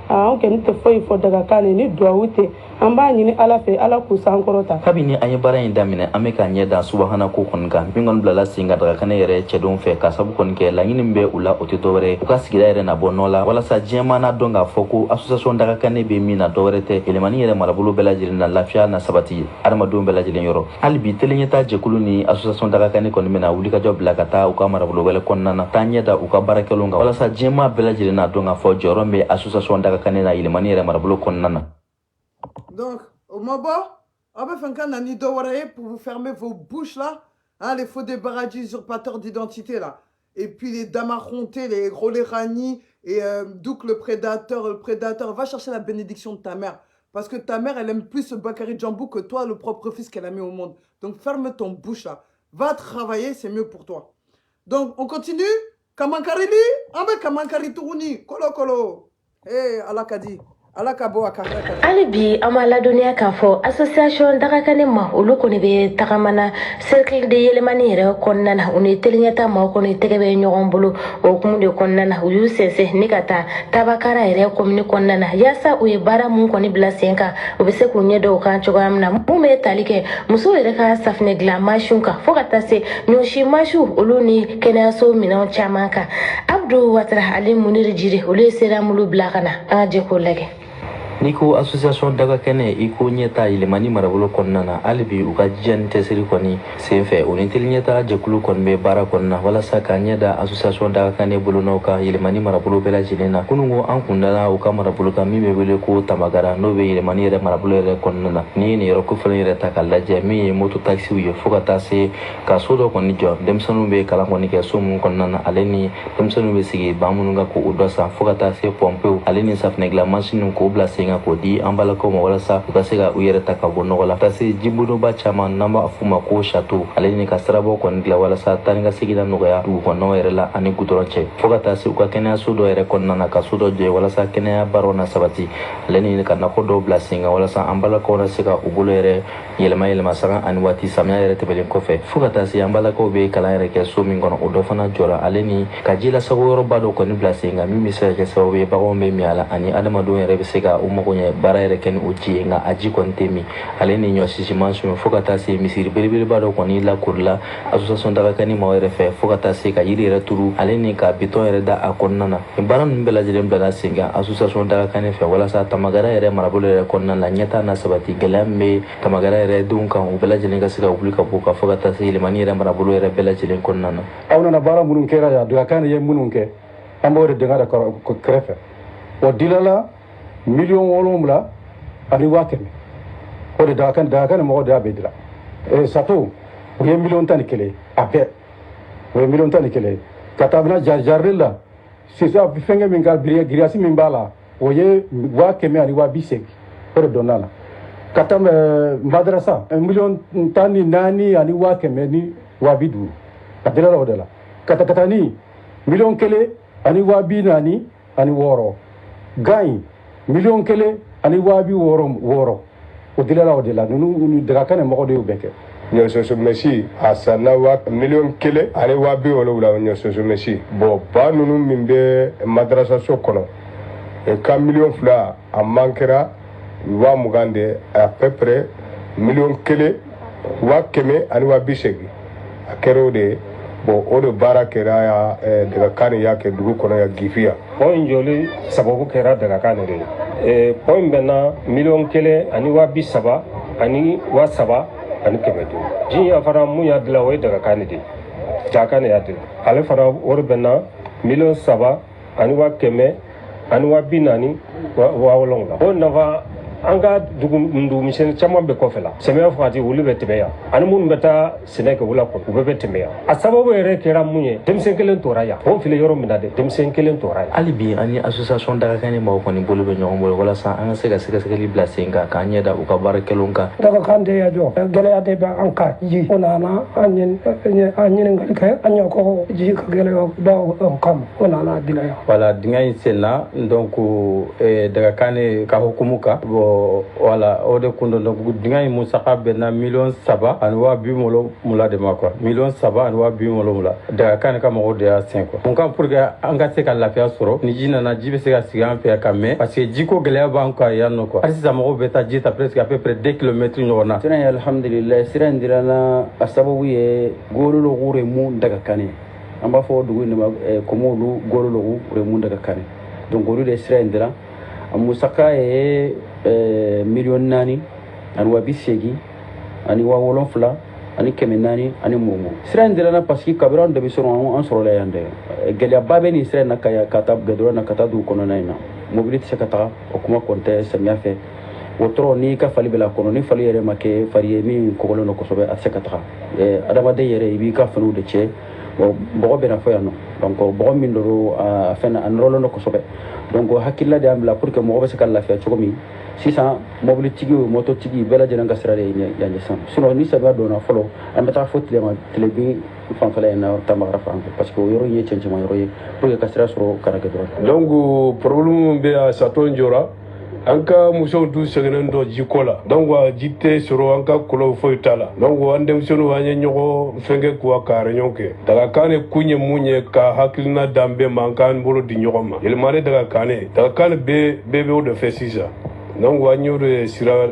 an kɛni tɛ foyi fɔ dagakan ni duwawu tɛ an b'a ɲini ala fɛ ala k'u sankɔrɔta kabini an ye baara in daminɛ an bɛ ka ɲɛ da subahana ko kɔni kan min kɔni bilala sen ka dagakɛnɛ yɛrɛ cɛdenw fɛ ka sabu kɔni kɛ laɲini min bɛ u la o tɛ dɔwɛrɛ ye u ka sigida yɛrɛ na bɔ nɔ la walasa diɲɛma na dɔn k'a fɔ ko association dagakɛnɛ bɛ min na dɔwɛrɛ tɛ yɛlɛmani yɛrɛ marabolo bɛɛ lajɛlen na lafiya na sabati adamadenw bɛɛ lajɛlen yɔrɔ hali bi teleɲɛta jɛkulu ni association dagakɛnɛ kɔni bɛna wulikajɔ bila ka taa u ka marabolo wɛrɛ kɔnɔna na taa ɲɛ da u ka baarakɛlaw kan walasa diɲɛma bɛɛ lajɛlen na dɔn k'a fɔ jɔyɔrɔ min bɛ association dagakɛnɛ na yɛlɛmani yɛrɛ marabolo kɔnɔna na. Donc, au Mabo, on va faire un nid pour vous fermer vos bouches là, hein, les faux débarradis usurpateurs d'identité là, et puis les damarrontés, les Rolérani et Douk le prédateur, va chercher la bénédiction de ta mère. Parce que ta mère, elle aime plus ce Bakary Djambou que toi, le propre fils qu'elle a mis au monde. Donc ferme ton bouche là, va travailler, c'est mieux pour toi. Donc on continue. Kamankari li, ambe Kamankari Tourouni, Kolo Kolo. Eh, Allah Kadi. hali bi an b'a ladɔnniya k'a fɔ association dagakɛnɛ ma olu kɔni bɛ tagamana cercle de yɛlɛmani yɛrɛ kɔnɔna na u ni teliɲɛta maaw kɔni tɛgɛ bɛ ɲɔgɔn bolo o hukumu de kɔnɔna na u y'u sɛnsɛn ni ka taa tabakara yɛrɛ commune kɔnɔna na yaasa u ye baara mun kɔni bila sen kan u bɛ se k'u ɲɛ da o kan cogoya min na mun bɛ tali kɛ musow yɛrɛ ka safinɛ dilan mansiw kan fo ka taa se ɲɔsi mansiw olu ni kɛnɛyaso minɛnw caman kan abdu watara ale muniri jiri olu ye seramulu bila ka na an ka jɛ k'o lajɛ. Ni ko association dagakɛnɛ i ko ɲɛta yɛlɛmani marabolo kɔnɔna na hali bi u ka jija ni cɛsiri kɔni senfɛ o ni teliɲɛta jɛkulu kɔni bɛ baara kɔnɔna walasa ka ɲɛ da association dagakɛnɛ bolonɔw ka yɛlɛmani marabolo bɛɛ lajɛlen na kunungo an kun dala u ka marabolo kan min bɛ wele ko tamagara n'o bɛ yɛlɛmani yɛrɛ marabolo yɛrɛ kɔnɔna na ni ye nin yɔrɔ kofɔlen yɛrɛ ta ka lajɛ min ye moto taxiw ye fo ka taa se ka so dɔ kɔni jɔ denmisɛnninw bɛ kalan kɔni kɛ so mun kɔnɔna na ale ni denmisɛnninw bɛ sigi ban minnu kan k'o dɔ san fo ka taa se pɔmpew ale ni safinɛ dilan mansinw k'o bila sen k'o di an balakaw ma walasa u ka se ka u yɛrɛ ta ka bɔ nɔgɔ la ka se jibodoba caman n'an b'a f'u ma ko chateau ale ni ka sirabɔ kɔni dilan walasa taa ni ka segin la nɔgɔya dugu kɔnɔnaw yɛrɛ la ani gudɔrɔn cɛ fo ka taa se u ka kɛnɛyaso dɔ yɛrɛ kɔnɔna na ka so dɔ jɔ walasa kɛnɛya baaraw na sabati ale ni ka nako dɔw bila sen kan walasa an balakaw na se ka u bolo yɛrɛ yɛlɛma sanga ani waati samiya yɛrɛ tɛmɛlen kɔfɛ fo ka taa se an balakaw bɛ kalan yɛrɛ kɛ so min kɔnɔ o dɔ fana jɔra ale ni ka ji lasago yɔrɔba dɔ kɔni bila sen kan min bɛ se ka kɛ sababu ye baganw bɛ min a la ani adamadenw yɛrɛ bɛ se ka u mago ɲɛ baara yɛrɛ kɛ ni o ji ye nka a ji kɔni tɛ min ale ni ɲɔ sisiman sun fo ka taa se misiri belebeleba dɔ kɔni lakorila association dagakɛnɛ maaw yɛrɛ fɛ fo ka taa se ka yiri yɛrɛ turu ale ni ka bitɔn yɛrɛ da a kɔnɔna na nin baara ninnu bɛɛ lajɛlen bilala sen kan association dagakɛnɛ fɛ walasa tamagara yɛrɛ marabolo yɛrɛ kɔnɔna la ɲɛta na sabati gɛlɛya min bɛ tamagara yɛrɛ denw kan u bɛɛ lajɛlen ka se ka wuli ka bɔ ka fo ka taa se yɛlɛmani yɛrɛ marabolo yɛrɛ bɛɛ lajɛlen kɔnɔna na. aw nana baara minnu kɛra yan dagakɛnɛ ye minnu kɛ an b'o de dɛngɛ de kɛrɛfɛ o dilala 7,000,000 ani 10,000 o de dagakɛnɛ mɔgɔw de y'a bɛɛ dila sato o ye 1,11,000 a bɛɛ o ye 1,11,000 ka taa bɛna jardin la sisan fɛnkɛ min ka giriyazi min b'a la o ye 100 ani 280 o de donna la ka taa madrasa 1,14 ani 100 ni 250 ka dira la o de la katakatani 1,1 ani 240 ani 6 gan 1,1 ani 260 o dira la o de la nunu daga kan mɔgɔ de y'o bɛɛ kɛ ɲɔsoso mɛsi a sanna 1,1 ani 270 ɲɔsoso mɛsi bon ba ninnu min bɛ madrasaso kɔnɔ ka 2,000,000 a mankera 20 de à peu près 1,1 100 ani 280 a kɛra o de bon o de baara kɛra ya daga kan y'a kɛ dugu kɔnɔ ya gifiya point joli sababu kɛra daga kan de point bɛnna 1,1 ani 230 ani 700 ani 500 jiya fana mun y'a dilan o ye daga kan de jakan y'a dilan ale fana wari bɛnna 300,000 ani 100 ani 240 700 o nafa an ka dugu misɛnnin caman bɛ kɔfɛ la samiya fagati olu bɛ tɛmɛ yan ani minnu bɛ taa sɛnɛ kɛ wula kɔnɔ u bɛɛ bɛ tɛmɛ yan a sababu yɛrɛ kɛra mun ye denmisɛn kelen tora yan o fili yɔrɔ min na dɛ denmisɛn kelen tora yan hali bi an ni association dagakan ni maaw kɔni bolo bɛ ɲɔgɔn bolo walasa an ka se ka sɛgɛsɛgɛli bila sen kan k'an ɲɛ da u ka baarakɛlaw kan dagakan de y'a jɔ gɛlɛya de bɛ an kan ji o nana an ɲininkali kɛ an ɲɛ kɔ ji ka gɛlɛya dɔw an kama o nana dila yan wala dingɛ in senna donc dagakan ne ka hukumu kan wala o de kun don donc dingɛ in musaka bɛnna 300,000 ani 270 de ma quoi 300,000 ani 270 daga kan ka mɔgɔw de y'a sɛn quoi mun kan pour que an ka se ka lafiya sɔrɔ ni ji nana ji bɛ se ka sigi an fɛ yan ka mɛn parce que ji ko gɛlɛya b'an kan yan nɔ quoi hali sisan mɔgɔw bɛ taa ji ta presque à peu près 2 kilomètres ɲɔgɔn na sira in alhamdulillah sira in dirana a sababu ye gorologu re mun daga kane an b'a fɔ dugu in de ma komolu gorologu re mun daga kane donc olu de sira in dira a musaka ye 4,000,000 ani 280 ani 700 ani 400 ani mumu sira in dirana parce que kabira an de bɛ sɔrɔ an sɔrɔla yan dɛ gɛlɛyaba bɛ nin sira in na ka taa gɛdɔrɔ na ka taa dugu kɔnɔna in na mobili tɛ se ka taga o kuma kɔni tɛ samiya fɛ o tɔrɔ n'i ka fali bɛ la kɔnɔ ni fali yɛrɛ ma kɛ fari ye min kɔgɔlen don kosɛbɛ a tɛ se ka taga adamaden yɛrɛ i b'i ka faniw de cɛ bɔgɔ bɛ na fɔ yan nɔ donc bɔgɔ min don a fɛn a nɔrɔlen don kosɛbɛ donc hakilila de y'an bila pour que mɔgɔ bɛ se ka lafiya cogo min sisan mobilitigi o mototigi bɛɛ lajɛlen ka sira de ye yan ɲɛsan sinon ni samiya donna fɔlɔ an bɛ taa fo tile bin fanfɛla in na tamagara fan fɛ parce que o yɔrɔ in ye cɛncɛnma yɔrɔ ye pour que ka sira sɔrɔ kana kɛ dɔrɔn donc problème bɛ a sato jɔra an ka musow du sɛgɛnnen dɔ jiko la donc ji tɛ sɔrɔ an ka kɔlɔw foyi t'a la donc an denmisɛnninw an ye ɲɔgɔn fɛnkɛ k'u ka réunion kɛ daga kan ne kun ye mun ye ka hakilina dan bɛɛ ma an k'an bolo di ɲɔgɔn ma yɛlɛma de daga kan bɛɛ bɛ o de fɛ sisan donc an y'o de sira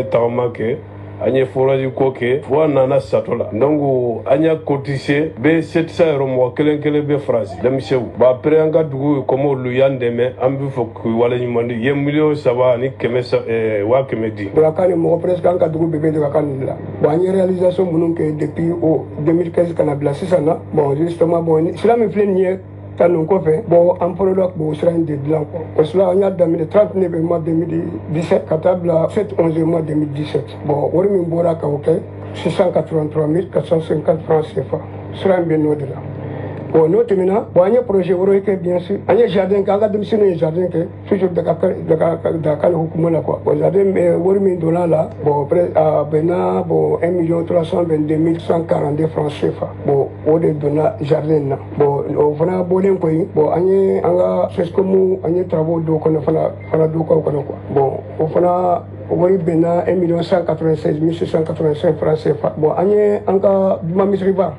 tagama kɛ an ye forage ko kɛ fo an nana sato la donc an y'a cotisé bɛ 700 yɔrɔ mɔgɔ kelen kelen bɛ faransi denmisɛnw bon après an ka dugu comme olu y'an dɛmɛ an bɛ fɔ k'u waleɲuman di ye 300,000 ani 100 di daga kan mɔgɔ presque an ka dugu bɛɛ bɛ daga kan de la bon an ye réalisation minnu kɛ depuis 2015 kana bila sisan na bon justement bon sira min filɛ nin ye ta nin kɔfɛ bon an fɔlɔla k'o sira in de dilan quoi o sira an y'a daminɛ 39 mois 2017 ka taa bila 7/11 mois 2017 bon wari min bɔra ka o kɛ 683 450 francs CFA sira in bɛ n'o de la bon n'o tɛmɛna bon an ye projet wɛrɛw kɛ bien sûr an ye jardin kɛ an ka denmisɛnninw ye jardin kɛ toujours daga kan hukumu la quoi bon jardin wari min donna la bon a bɛnna bon 1,322,142 francs CFA bon o de donna jardin na bon o fana bɔlen koyi bon an ye an ka sescomu an ye travaux dɔw kɔnɔ fana dɔw k'o kɔnɔ quoi bon o fana wari bɛnna 1,196,685 francs CFA bon an ye an ka juma misiriba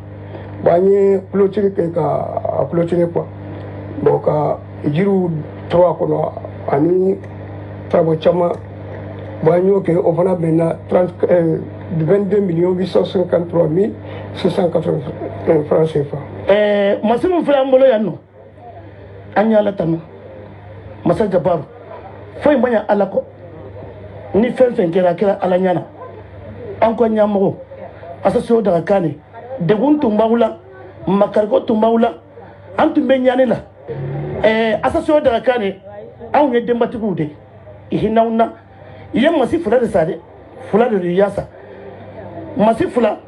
bon an ye clôture kɛ ka clôturer quoi bon ka jiriw to a kɔnɔ ani travaux caman bon an y'o kɛ o fana bɛnna 22,853,680 francs CFA. Masa min filɛ an bolo yan nɔ an ye Ala tanu Masa Jabaru foyi ma ɲɛ Ala kɔ ni fɛn fɛn kɛra a kɛra Ala ɲɛna an ka ɲɛmɔgɔ association daga kan degun tun b'aw la makariko tun b'aw la an tun bɛ ɲani la association daga kan anw ye denbatigiw de i hinɛw na i ye masi fila de sa dɛ fila de y'a sa masi fila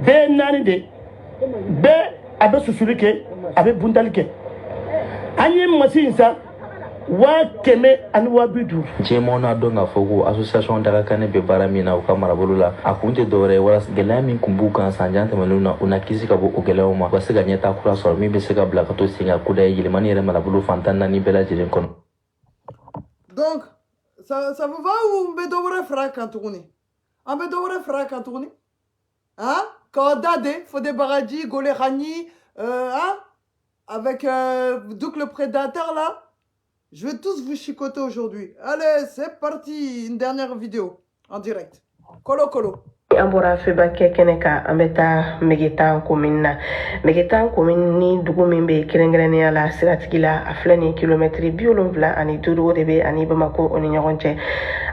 bɛɛ ye 4 de bɛɛ a bɛ susuli kɛ a bɛ buntali kɛ an ye masi in sa wa kɛmɛ ani wa bi duuru. Jɛmaw n'a dɔn k'a fɔ ko association Dagakane bɛ baara min na u ka marabolo la a kun tɛ dɔwɛrɛ ye walasa gɛlɛya min kun b'u kan san jan tɛmɛnenw na u na kisi ka bɔ o gɛlɛyaw ma u ka se ka ɲɛtaa kura sɔrɔ min bɛ se ka bila ka to sen kan kuda ye yɛlɛmani yɛrɛ marabolo fantan naani bɛɛ lajɛlen kɔnɔ. Donc ça vous va ou on devrait faire quand tuguni? On devrait faire quand tuguni? Hein? Kodade, Fodé Baradji, Golé Rani, hein? Avec Douk le prédateur là. Je vais tous vous chicoter aujourd'hui. Allez, c'est parti. Une dernière vidéo en direct. Kolo Kolo. An bɔra febakɛ kɛnɛ kan an bɛ taa Megetan commune na Megetan commune ni dugu min bɛ kɛrɛnkɛrɛnnenya la siratigi la a filɛ nin kilomɛtiri 75 o de bɛ ani Bamako o ni ɲɔgɔn cɛ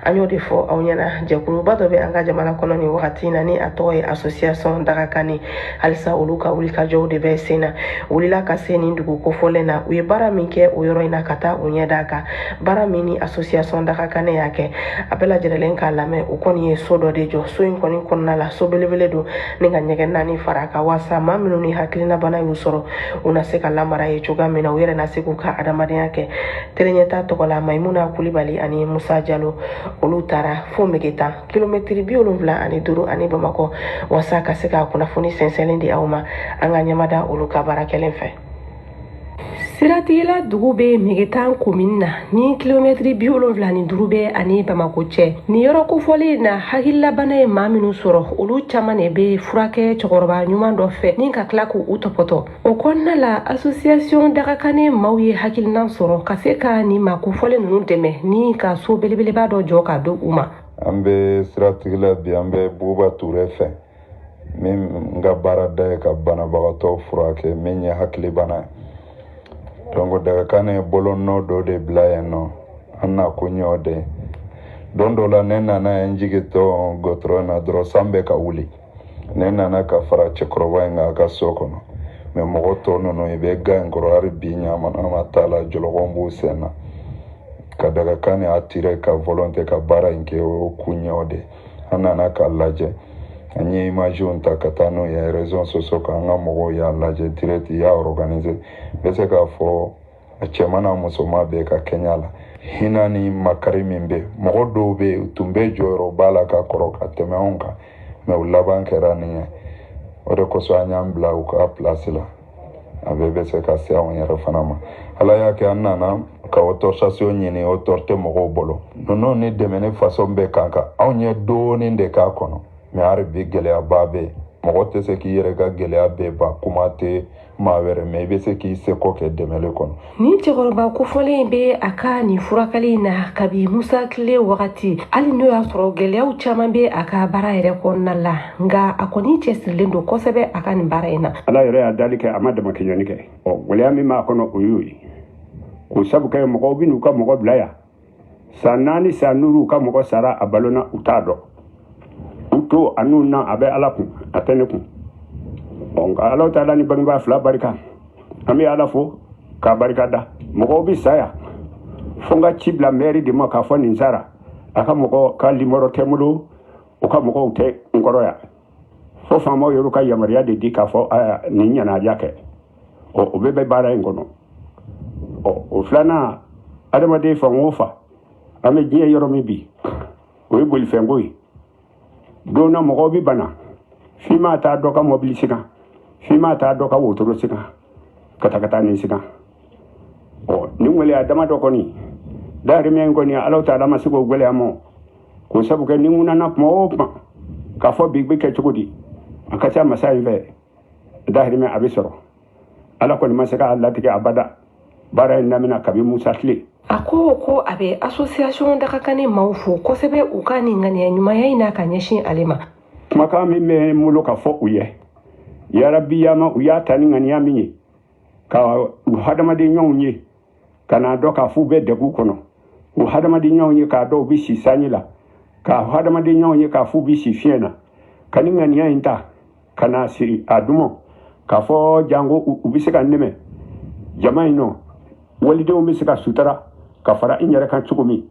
an y'o de fɔ aw ɲɛna jɛkuluba dɔ bɛ an ka jamana kɔnɔ nin wagati na ni a tɔgɔ ye association Dagakane halisa olu ka wulikajɔw de bɛ sen na wulila ka se nin dugu kofɔlen na u ye baara min kɛ o yɔrɔ in na ka taa u ɲɛ d'a kan baara min ni association Dagakane y'a kɛ a bɛɛ lajɛlen k'a lamɛn o kɔni ye so dɔ de jɔ so in kɔni kɔnɔna la so belebele don ni ka ɲɛgɛn naani fara a kan walasa maa minnu ni hakilinabana y'u sɔrɔ u na se ka lamara ye cogoya min na u yɛrɛ na se k'u ka adamadenya kɛ tereɲɛta tɔgɔ la Maimuna Kulibali ani Musa Jalo olu taara fo Megetan kilomɛtiri 75 ani Bamako walasa ka se ka kunnafoni sɛnsɛnlen di aw ma an ka ɲɛmada olu ka baara kelen fɛ. Siratigila dugu bɛ Megetan commune na ni kilomɛtiri 75 bɛ ani Bamako cɛ ni yɔrɔ kofɔlen na hakililabana ye maa minnu sɔrɔ olu caman de bɛ furakɛ cɛkɔrɔba ɲuman dɔ fɛ ni ka tila k'u tɔpɔtɔ o kɔnɔna la association Dagakane maaw ye hakilina sɔrɔ ka se ka ni maa kofɔlen ninnu dɛmɛ ni ka so belebeleba dɔ jɔ ka di u ma. An bɛ siratigila bi an bɛ Buba Ture fɛ min ka baara da ye ka banabagatɔ furakɛ min ye hakilibana ye. Donc Dagakane bolonɔ dɔ de bila yen nɔ an na kun y'o de don dɔ la ne nana n jigitɔ gɔtɔrɔ na dɔrɔn san bɛ ka wuli ne nana ka fara cɛkɔrɔba in kan a ka so kɔnɔ mais mɔgɔ tɔ ninnu i bɛ ga in kɔrɔ hali bi ɲamana ma t'a la jɔlɔkɔ b'u sen na ka Dagakane attiré ka volonté ka baara in kɛ o kun y'o de an nana k'a lajɛ an ye imagew ta ka taa n'o ye réseaux sociaux kan an ka mɔgɔw y'a lajɛ direct y'a organiser bɛ se k'a fɔ a cɛman n'a musoman bɛɛ ka kɛɲɛ la hinɛ ni makari min bɛ mɔgɔ dɔw bɛ yen u tun bɛ jɔyɔrɔba la ka kɔrɔ ka tɛmɛ anw kan mais u laban kɛra nin ye o de kosɔn an y'an bila u ka place la a bɛɛ bɛ se ka se anw yɛrɛ fana ma ala y'a kɛ an nana ka autorisation ɲini autorité mɔgɔw bolo ninnu ni dɛmɛ façon bɛ kan kan anw ye dɔɔnin de k'a kɔnɔ mais hali bi gɛlɛyaba bɛ yen mɔgɔ tɛ se k'i yɛrɛ ka gɛlɛya bɛɛ ban kuma tɛ maa wɛrɛ mais i bɛ se k'i seko kɛ dɛmɛli kɔnɔ. Ni cɛkɔrɔba kofɔlen bɛ a ka nin furakɛli na kabi Musa tile wagati hali n'o y'a sɔrɔ gɛlɛyaw caman bɛ a ka baara yɛrɛ kɔnɔna la nka a kɔni cɛsirilen don kosɛbɛ a ka nin baara in na. Ala yɛrɛ y'a dali kɛ a ma dama kɛɲɛni kɛ gɛlɛya min b'a kɔnɔ o y'o ye k'o sabu kɛ mɔgɔw bɛ n'u ka mɔgɔ bila yan san 4 san 5 u ka mɔgɔ sara a balona u t'a dɔn u to a n'u na a bɛ Ala kun a tɛ ne kun nka Ala ta'ala ni bangebaa fila barika an bɛ Ala fo k'a barika da mɔgɔw bɛ sa yan fo n ka ci bila mairie de ma k'a fɔ nin sara a ka mɔgɔ ka numéro tɛ n bolo u ka mɔgɔw tɛ n kɔrɔ yan fo faamaw y'olu ka yamaruya de di k'a fɔ nin ɲɛnajɛ kɛ o bɛɛ bɛ baara in kɔnɔ o filanan adamaden fan o fan an bɛ diɲɛ yɔrɔ min bi o ye bolifɛnko ye don na mɔgɔw bɛ bana f'i ma taa dɔ ka mobili sigan f'i ma taa dɔ ka wotoro sigan ka taa nin sigan nin gɛlɛya dama dɔ kɔni dahirimɛ in kɔni Ala ta'ala ma se k'o gɛlɛya ma k'o sabu kɛ ni n nana kuma o kuma k'a fɔ bi bɛ kɛ cogo di a ka ca masa in fɛ dahirimɛ a bɛ sɔrɔ Ala kɔni ma se k'a latigɛ abada baara in daminɛ kabi Musa tile. A ko a bɛ association Dagakane maaw fo kosɛbɛ u ka nin ŋaniya ɲumanya in na ka ɲɛsin ale ma. Kumakan min bɛ n bolo ka fɔ u ye yarabi yama u y'a ta ni ŋaniya min ye ka u hadamaden ɲɔgɔnw ye ka n'a dɔn k'a fɔ u bɛ degun kɔnɔ u hadamaden ɲɔgɔnw ye k'a dɔn u bɛ si sanji la ka hadamaden ɲɔgɔnw ye k'a fɔ u bɛ si fiɲɛ na ka ni ŋaniya in ta ka n'a siri a duman k'a fɔ jango u bɛ se ka nɛmɛ jama in nɔ walidenw bɛ se ka sutura ka fara i yɛrɛ kan cogo min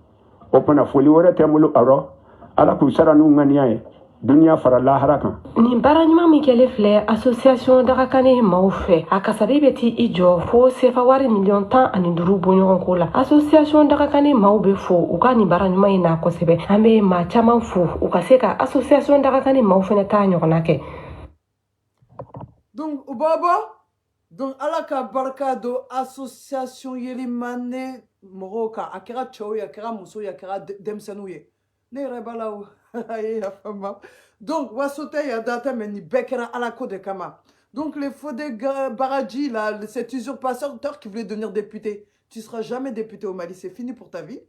o fana foli wɛrɛ tɛ n bolo a rɔ Ala k'u sara n'u ŋaniya ye dunia fara lahara kan. Nin baara ɲuman min kɛlen filɛ association Dagakane maaw fɛ a kasabi bɛ ti i jɔ fo sefa wari $15 bɔɲɔgɔn ko la. Association Dagakane maaw bɛ fo u ka nin baara ɲuman in na kosɛbɛ. An bɛ maa caman fo u ka se ka association Dagakane maaw fɛnɛ ta ɲɔgɔnna kɛ. Donc baba donc ala ka barka do association Yelimane mɔgɔw ka a kɛra cɛw ye a kɛra muso ye a kɛra denmisɛnninw ye ne yɛrɛ b'a la o aye ya fama donc wasote ya data mais ni bɛɛ kɛra ala ko de kama. Donc les Fodé Baradji là cet usurpateur qui voulait devenir député, tu seras jamais député au Mali, c'est fini pour ta vie.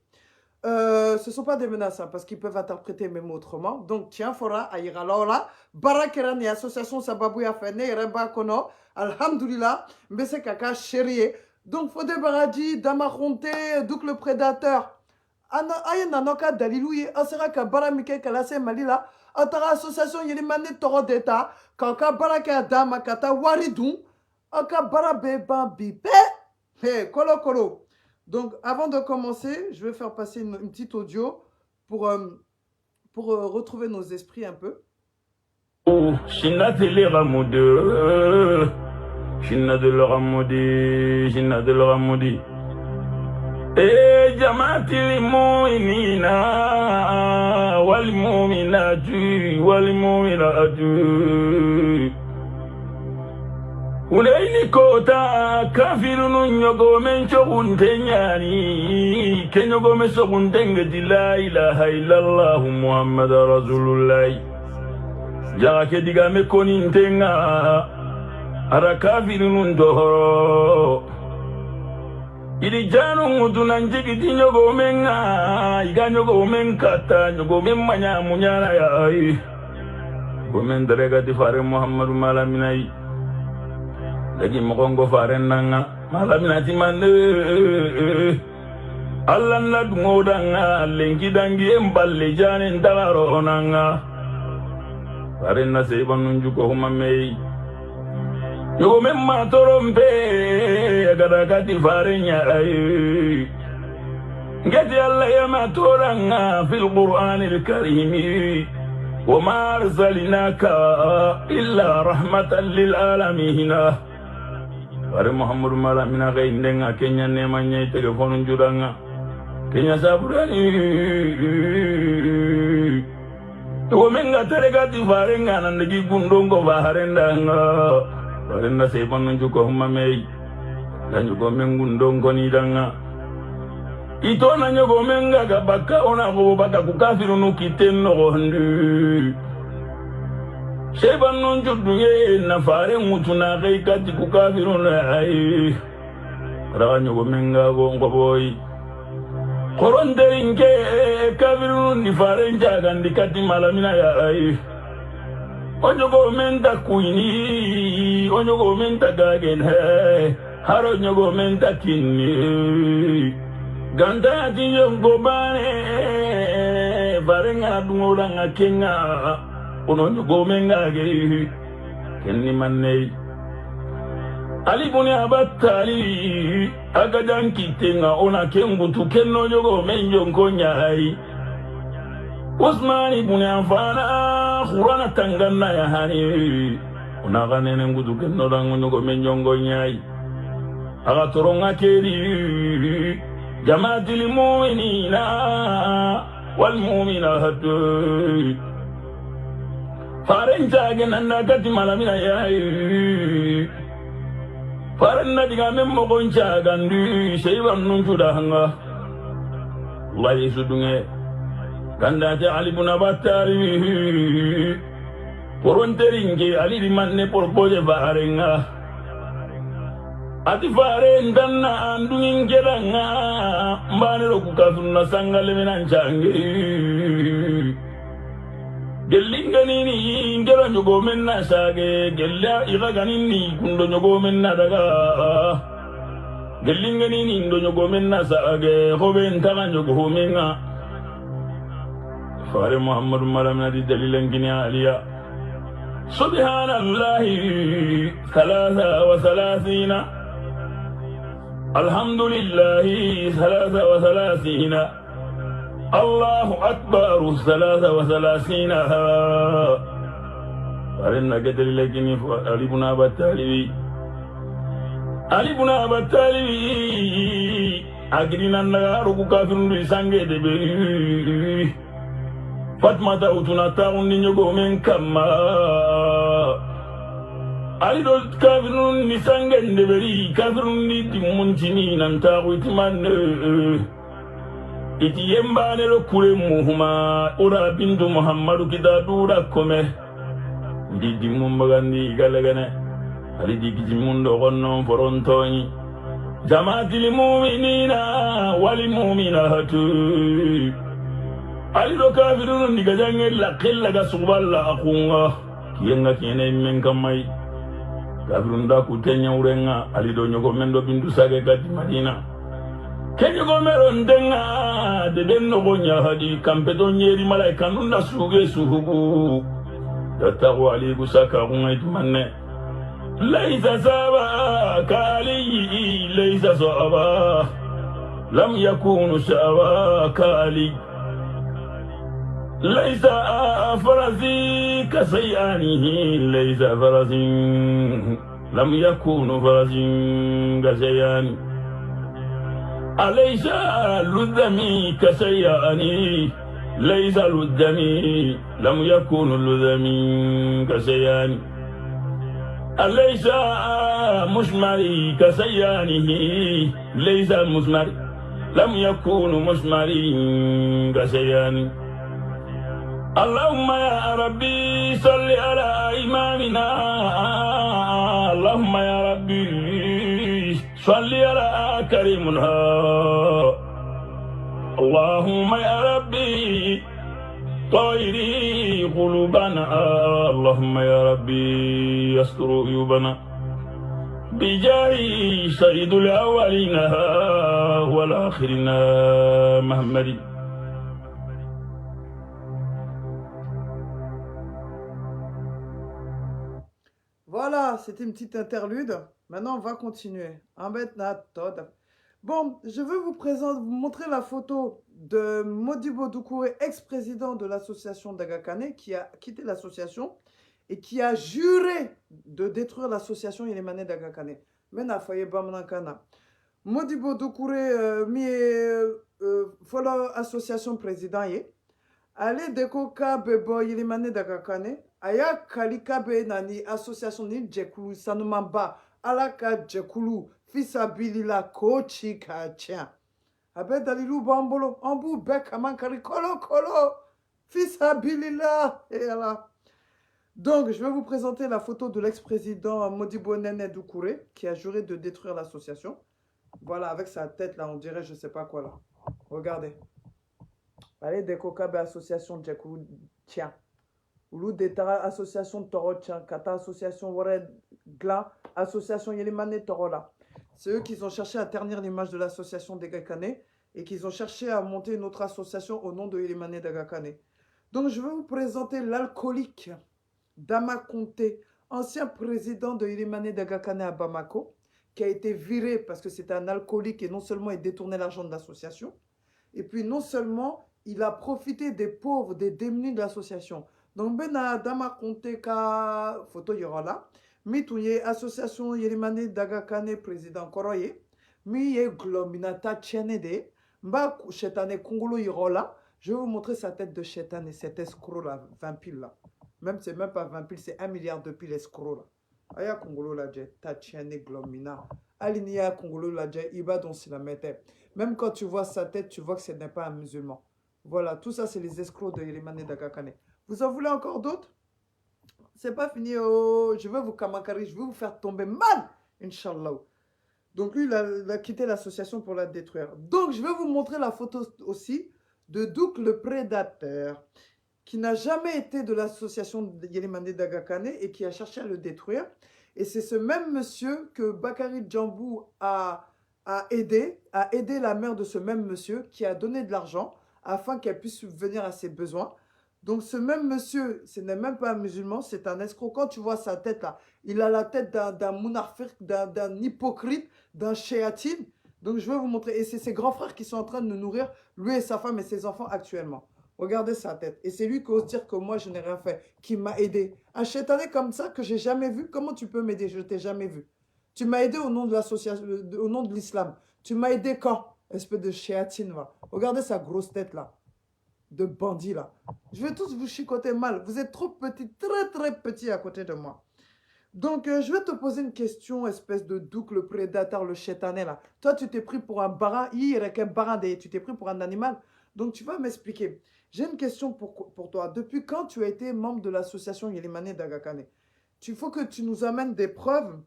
Ce sont pas des menaces hein, parce qu'ils peuvent interpréter même autrement. Donc tiens fora aïra là barakeran et association Sababou ya fene reba kono alhamdulillah mbese kaka chérie. Donc Fodé Baradji Damaronte donc le prédateur aye nanoka dalilouye asera ka baramike kalase malila atara association Yelimane toro d'état kaka baraka dama kata waridou aka barabe bipe hey kolo kolo. Donc, avant de commencer, je vais faire passer une petite audio pour retrouver nos esprits un peu. China de l'Oramodi. Eh, Jamati Moinina, Walimuminatu. Unaini kota kafirunu nyogo mencho kuntenyani kenyogo meso kuntenge di la ilaha illallah Muhammad Rasulullah jake diga me konintenga ara kafirunu ndohoro ili janu muduna njigi di nyogo menga iga nyogo menkata nyogo memmanya munyana ya ai gomendrega di fare Muhammad malaminai lagi mokongo farennanga malaminati mande Allah na dungodanga lengi dangi emballe jane ndagaro onanga farenna sebanunju ko humamei yogo memma torombe agada kati farenya ay ngati Allah yama toranga fil qur'anil karim وما أرسلناك إلا رحمة للعالمين Pare Muhammad mala mina kay ndenga Kenya nema nyai telefonu juranga Kenya saburani to menga terega ti farenga nandegi gundongo baharenda nga barenda sebanu juko humame danyo go mengundongo ni danga ito na nyogo menga gabaka ona go baka kukafiru no kitenno hondu Sheban non judduye na fare mutuna kai kati ku kafirun ai ranyo go menga go ngoboy koron derinke kafirun ni fare njagan di kati malamina ya ai onyo go menta kuini onyo go menta gagen he haro onyo go menta kinni ganda ti go bane fare ngadu nga kenga Ono go mengage kenni manne Ali buni abatali agadan kitenga ona kengutu kenno nyogo menjo nkonyai Usmani buni afana khurana tangana ya hani ona ganene ngutu kenno dango nyogo menjo nkonyai aga toronga keri jamaatil mu'minina wal mu'minatu Faren jagen anda kati malamina ya Faren na diga memmo goncha gandu sheyban nunju da hanga Allah yesudunge ganda ta Ali ibn Abatari poron teringe Ali di manne porpoje farenga ati faren danna andungin geranga mbane ro kukasunna sangale menan change Gellinganini ngero nyogo menna sage gella igaganini kundo nyogo menna daga Gellinganini ndo nyogo menna sage hobe ntaka nyogo menga Fare Muhammad malamna di dalilan gini aliya Subhanallahi 33 Alhamdulillahi 33 الله أكبر 33 أرنا قدر لكن علي بن أبي طالب علي بن أبي طالب أجرنا النار كافر بسانجة دبي فاطمة أوتنا تاون نيجو من كما علي دول كافر نسانجة دبي كافر ندي منتني ننتاو إتمان iti yembane lo kure muhuma ura bintu muhammadu kita dura kome di mumbagandi galagane ali di kijimundo gonno forontoni jamaatil mu'minina wal mu'minatu ali do kafirun diga jange la khilla ga suballa akunga kiyenga kene men kamai kafirun da ku tenya urenga ali do nyogo mendo bintu sage gadi madina kenyo gomero ndenga de denno gonya hadi kampedo nyeri malaika nunda suge suhubu datahu ali gusaka ngait manne laysa saba kali laysa saba lam yakunu saba kali laysa farasi kasayanihi laysa farasin lam yakunu farasin kasayani أليس للذمي كسياني ليس للذمي لم يكن للذمي كسياني أليس مسمري كسيانه ليس مسمري لم يكن مسمري كسياني اللهم يا ربي صل على إمامنا اللهم يا ربي صل على كريمنا اللهم يا ربي طيري قلوبنا اللهم يا ربي يستر عيوبنا بجاه سيد الأولين والآخرين محمد. Voilà, c'était une petite interlude. Maintenant, on va continuer. Bon, je veux vous montrer la photo de Modibo Doucouré, ex-président de l'association d'Agakane, qui a quitté l'association et qui a juré de détruire l'association Yelemane d'Agakane. Mena faye bamnankana. Modibo Doucouré, follow association président ye. Allez deko ka bebo Yelemane d'Agakane. Aya kalika be nani association ni Djekulu sanumamba alaka Djekulu fisa bilila kochi kachia abe dalilu bambolo ambu bek amankari kolo kolo fisa bilila et là. Donc je vais vous présenter la photo de l'ex-président Modibo Nene Doucouré qui a juré de détruire l'association. Voilà, avec sa tête là, on dirait je sais pas quoi là. Regardez. Allez dekoka be association Djekulu tiens. Oulu Detara, association Torocha, Kata, association Wared Gla, association Yelimane Torola. C'est eux qui ont cherché à ternir l'image de l'association d'Agakane et qui ont cherché à monter une autre association au nom de Yelimane d'Agakane. Donc je vais vous présenter l'alcoolique Dama Conté, ancien président de Yelimane d'Agakane à Bamako, qui a été viré parce que c'était un alcoolique et non seulement il détournait l'argent de l'association, et puis non seulement il a profité des pauvres, des démunis de l'association. Donc, Dama Conté ka photo yorola. Mi touye association Yelimane d'Agakane président Koroye. Mi ye glominata tiene de. Mba chetane Kongolo yorola. Je vais vous montrer sa tête de chetane, cet escroc là, 20 piles là. Même c'est même pas 20 piles, c'est 1 milliard de piles escroc là. Aya Kongolo la dje, ta tiene glomina. Alinia Kongolo la dje, iba don si la mettait. Même quand tu vois sa tête, tu vois que ce n'est pas un musulman. Voilà, tout ça c'est les escrocs de Yelimane d'Agakane. Vous en voulez encore d'autres? C'est pas fini. Oh, je vais vous kamakari, je vais vous faire tomber mal, Inch'Allah. Donc lui, il a quitté l'association pour la détruire. Donc je vais vous montrer la photo aussi de Douk le prédateur, qui n'a jamais été de l'association Yelimane d'Agakane et qui a cherché à le détruire. Et c'est ce même monsieur que Bakari Djambou a aidé la mère de ce même monsieur qui a donné de l'argent afin qu'elle puisse subvenir à ses besoins. Donc ce même monsieur, ce n'est même pas un musulman, c'est un escroc. Quand tu vois sa tête là, il a la tête d'un mounafir, d'un hypocrite, d'un shéatine. Donc je vais vous montrer. Et c'est ses grands frères qui sont en train de nourrir lui et sa femme et ses enfants actuellement. Regardez sa tête. Et c'est lui qui ose dire que moi je n'ai rien fait, qui m'a aidé. Un chétané comme ça que j'ai jamais vu, comment tu peux m'aider? Je t'ai jamais vu. Tu m'as aidé au nom de l'association, au nom de l'islam. Tu m'as aidé quand? Espèce de chéatine, va. Regardez sa grosse tête là. De bandit là. Je vais tous vous chicoter mal. Vous êtes trop petits, très très petits à côté de moi. Donc, je vais te poser une question, espèce de douk, le prédateur, le chétané là. Toi, tu t'es pris pour un baran, tu t'es pris pour un animal. Donc, tu vas m'expliquer. J'ai une question pour toi. Depuis quand tu as été membre de l'association Yelimane d'Agakane? Il faut que tu nous amènes des preuves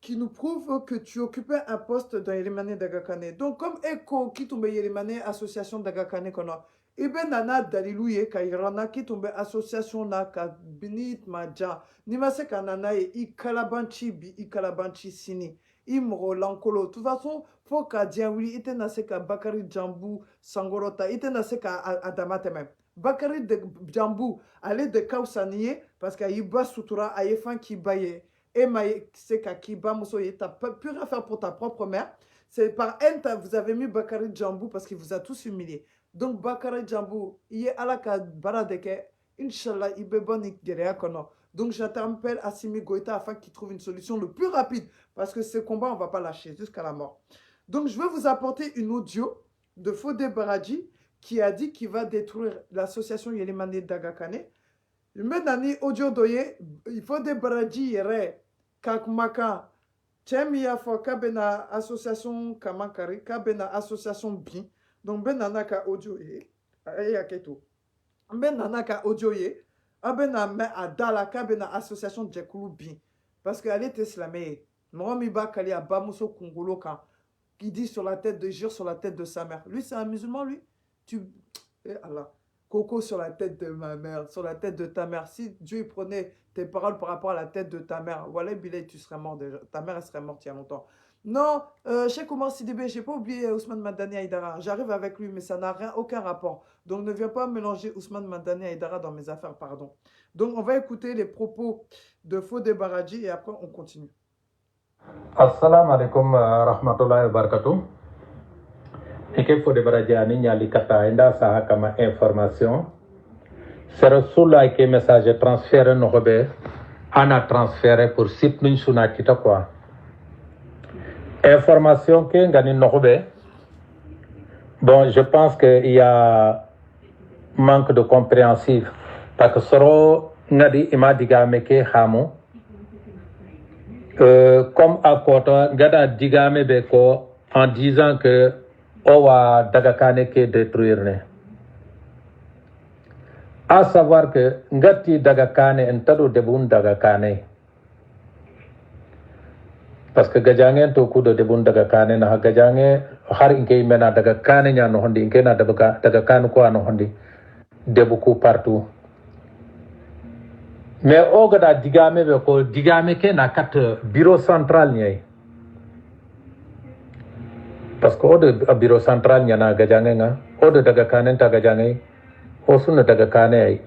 qui nous prouvent que tu occupais un poste dans Yelimane d'Agakane. Donc, comme Eko qui tombe Yelimane association d'Agakane qu'on a, Ibe nana daliluye ka irana qui tombe association na ka binit maja ni mase ka nana i kalabanchi bi i kalabanchi sini i moro lankolo. De toute façon, faut ka dianwili ite na se ka Bakari Jambu sangorota ite na se ka adamate même. Bakari de Jambu ale de kausaniye parce que iba sutura ayefan ki baye et maye se ka kiba muso ye t'as plus rien faire pour ta propre mère. C'est par haine vous avez mis Bakari Jambu parce qu'il vous a tous humilié. Donc, Bakari Jambu, il est à la baradeke, Inch'Allah, il est bon kono. Donc, j'appelle Assimi Goïta afin qu'il trouve une solution le plus rapide. Parce que ce combat, on ne va pas lâcher jusqu'à la mort. Donc, je vais vous apporter une audio de Fodé Baradji qui a dit qu'il va détruire l'association Yelimane d'Agakane. Maintenant, audio doye, Fodé Baradji yere, kakmaka, Tchemia fo kabena association Kamankari, kabena association Bin. Donc, ben nanaka audio ye, ayaketo. Ben nanaka audio ye, abena me adala kabena association Djekulu Bin. Parce qu'elle est islamée. Moamiba Kali a Bamuso Kongolo kan, qui dit sur la tête de jure sur la tête de sa mère. Lui, c'est un musulman, lui. Eh Allah. Coco sur la tête de ma mère, sur la tête de ta mère. Si Dieu prenait tes paroles par rapport à la tête de ta mère, voilà, Bilay, tu serais mort déjà. Ta mère, elle serait morte il y a longtemps. Non, Cheikh Omar Sidibé, je n'ai pas oublié Ousmane Madani Aïdara. J'arrive avec lui, mais ça n'a aucun rapport. Donc, ne viens pas mélanger Ousmane Madani Aïdara dans mes affaires, pardon. Donc, on va écouter les propos de Fodé Baradji et après, on continue. Assalamu alaikum rahmatullahi wa barakatuh. Ike Fodé Baradji ani nyali kata inda saha kama information. C'est Rasoula ike message transféré no robe. Ana transféré pour site nun suna kita quoi. Information que ngani nobe. Bon, je pense qu'il y a manque de compréhension parce que soro ngadi ima diga meke hamo comme à côté gada diga mebe ko en disant que owa dagakane ke détruire ne. À savoir que ngati dagakane entado debun dagakane. Parce que gajange to kudo debun dagakane na gajange har inke mena dagakane nya no hondi inke na dagakane ko no hondi debuku partout. Mais o gada digame be ko digame ke na kat bureau central nyai. Parce que o de bureau central nya na gajange nga o de dagakane ta gajange o sunu dagakane ai.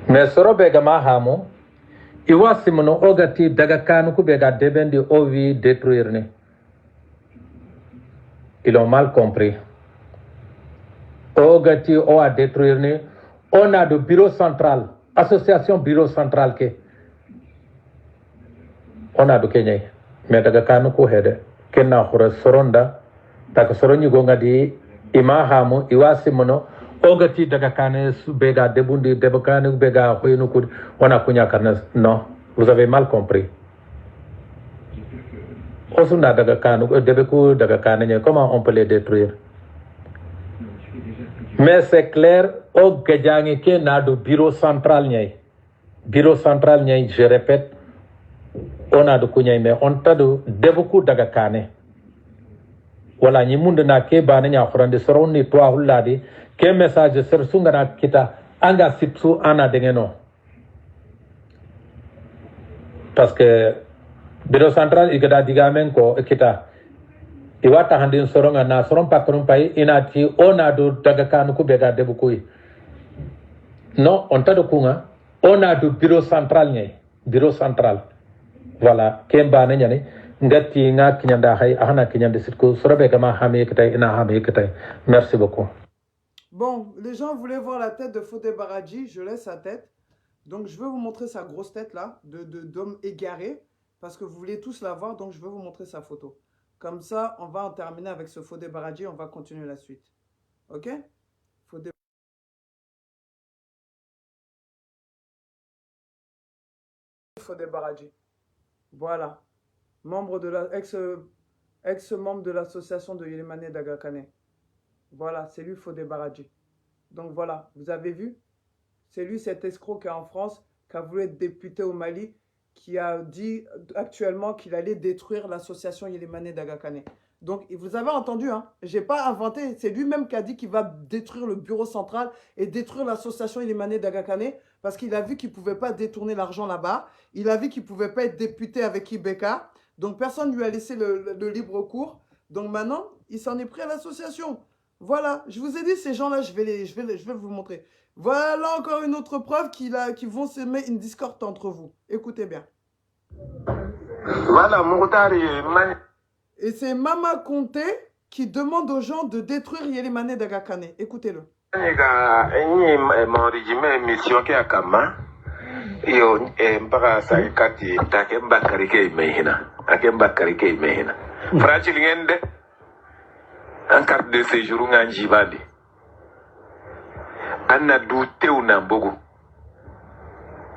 Mais sorobe gama hamo iwa simono ogati dagakane ku be ga debendi o vi détruire ne. Ils ont mal compris. Ogati o a détruire ne. On a de bureau central, association bureau central ke. On a de Kenya. Mais dagakane ku hede kenna khore soronda tak soroni gonga di ima hamu iwa simono ogati dagakane bega debundi debakane bega hoyno ku wana kunya karna. Non, vous avez mal compris. Osuna dagakane debeku dagakane comment on peut les détruire? Mais c'est clair, au Gadjangi qui n'a de bureau central nyai. Bureau central nyai, je répète, on a de kunyai, mais on t'a de beaucoup dagakane. Voilà, ni monde na ke bana nya khurande soron ni to huladi ke message ser sungana kita anga sipsu ana dengeno. Parce que bureau central igada digamen ko kita iwata handin soronga na soron pakron pai inati ona do dagakanu ku bega debukui. Non, on t'a de kunga, on a du bureau central nyai, bureau central. Voilà, kemba nyani. ngati nga kinyanda hay ahana kinyande sitko sorabe kama hame kitay ina hame kitay. Merci beaucoup. Bon, les gens voulaient voir la tête de Fodé Baradji, je laisse sa tête. Donc je vais vous montrer sa grosse tête là, d'homme égaré, parce que vous voulez tous la voir, donc je vais vous montrer sa photo. Comme ça, on va en terminer avec ce Fodé Baradji, on va continuer la suite. Ok? Fodé Baradji. Voilà. Membre de la ex-membre de l'association de Yelemane Dagakane. Voilà, c'est lui Fodé Baradji. Donc voilà, vous avez vu? C'est lui cet escroc qui est en France, qui a voulu être député au Mali, qui a dit actuellement qu'il allait détruire l'association Yelemane Dagakane. Donc vous avez entendu, hein? J'ai pas inventé, c'est lui-même qui a dit qu'il va détruire le bureau central et détruire l'association Yelemane Dagakane parce qu'il a vu qu'il ne pouvait pas détourner l'argent là-bas. Il a vu qu'il ne pouvait pas être député avec Ibeka. Donc personne ne lui a laissé le libre cours. Donc maintenant, il s'en est pris à l'association. Voilà, je vous ai dit, ces gens-là, je vais vous montrer. Voilà encore une autre preuve qu'ils vont semer une discorde entre vous. Écoutez bien. Voilà, et c'est Mama Conté qui demande aux gens de détruire Yelemane Dagakane. Écoutez-le. En carte de séjour en Jibandi. Anna douté ou nambogu.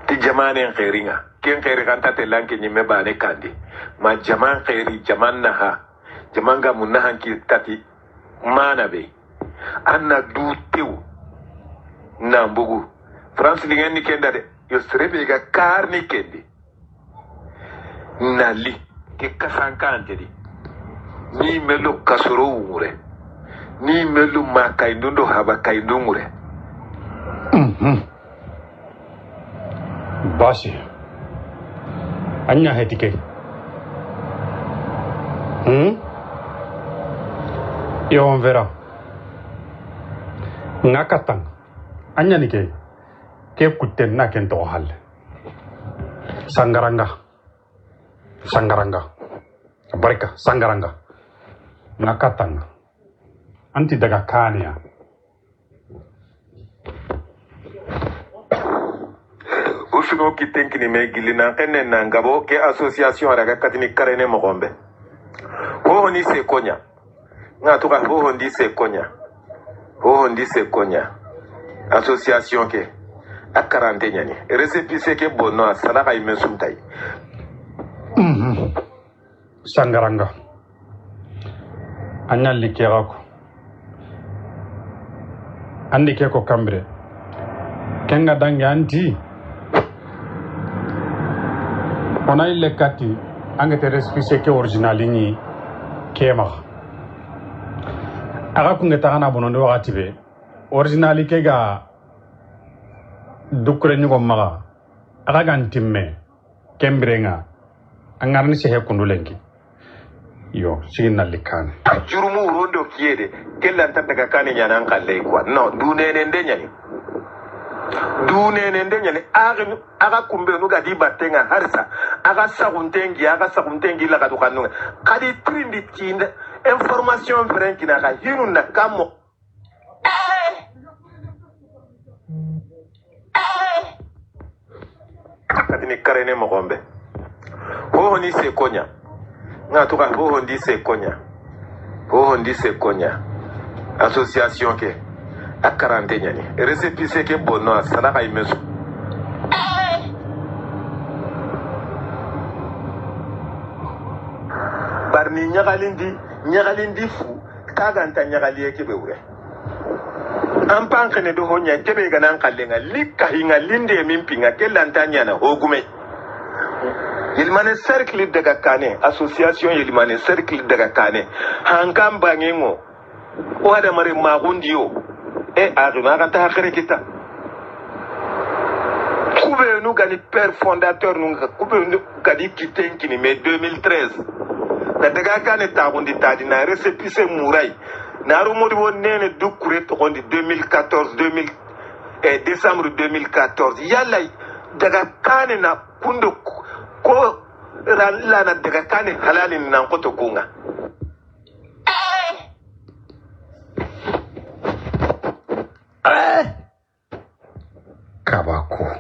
Ti jamane khairinga. Ken khairi kanta te lanke nyime bane kandi. Ma jaman khairi jaman naha. Jamanga munahan ki tati mana be. Anna douté ou nambogu. France lingen ni kenda de. Yo serebe ga karni kendi. Nali ke kasankante di. Ni melo kasoro umure. Ni melu ma kaidundo haba kaidumure. Bashi. Anya hetike. Yo on verra. Ngakatang. Anya nike. Ke kuten na kento hal. Sangaranga. Barika sangaranga. Ngakatang. Anti Dagakania. Usugo ki tenkini me gilina kenne nangabo ke association araga katini karene mogombe. Ho hondi se konya. Nga tuka ho hondi se konya. Ho hondi se konya. Association ke akarante nyani. Récépissé ke bonno salaka imesumtai. Sangaranga. Anyali kerako. Andi ke ko kambre kenga dangi anti ona ile kati angete respise ke originali ni kema aga kungeta kana bonondo wakati be originali ke ga dukure nyugo maga aga gantimme kembrenga angarni se he kundulengi yo sigina likane jurumu rondo kiede kella tantaka kane nyana ngalle kwa no dunene ndenyani aga kumbe no gadi batenga harisa aga saguntengi la gadu kanunga kadi trindi tinde information frenki na hinu na kamo katini karene mogombe ho ni se konya nga tuka ho hondi se konya association ke akarante nyani récépissé ke bonno salaka imesu barni nyagalindi fu kaganta nyagali ke bewure ampankene do honya kebe ganan kallenga likka hinga linde mimpinga kellantanya na hogume Yelemane cercle daga kane association Yelemane cercle daga kane hankam bangengo o hada mare magundiyo arima kan ta khare kita kube nu gani père fondateur nu kube nu gadi kitenkini mais 2013 na daga kane ta gondi tadi na récépissé murai na rumodi won nene dukure to gondi 2014 décembre 2014 yalla daga kane na kundo ko la na daga kane halalin nan ko to kunga kabako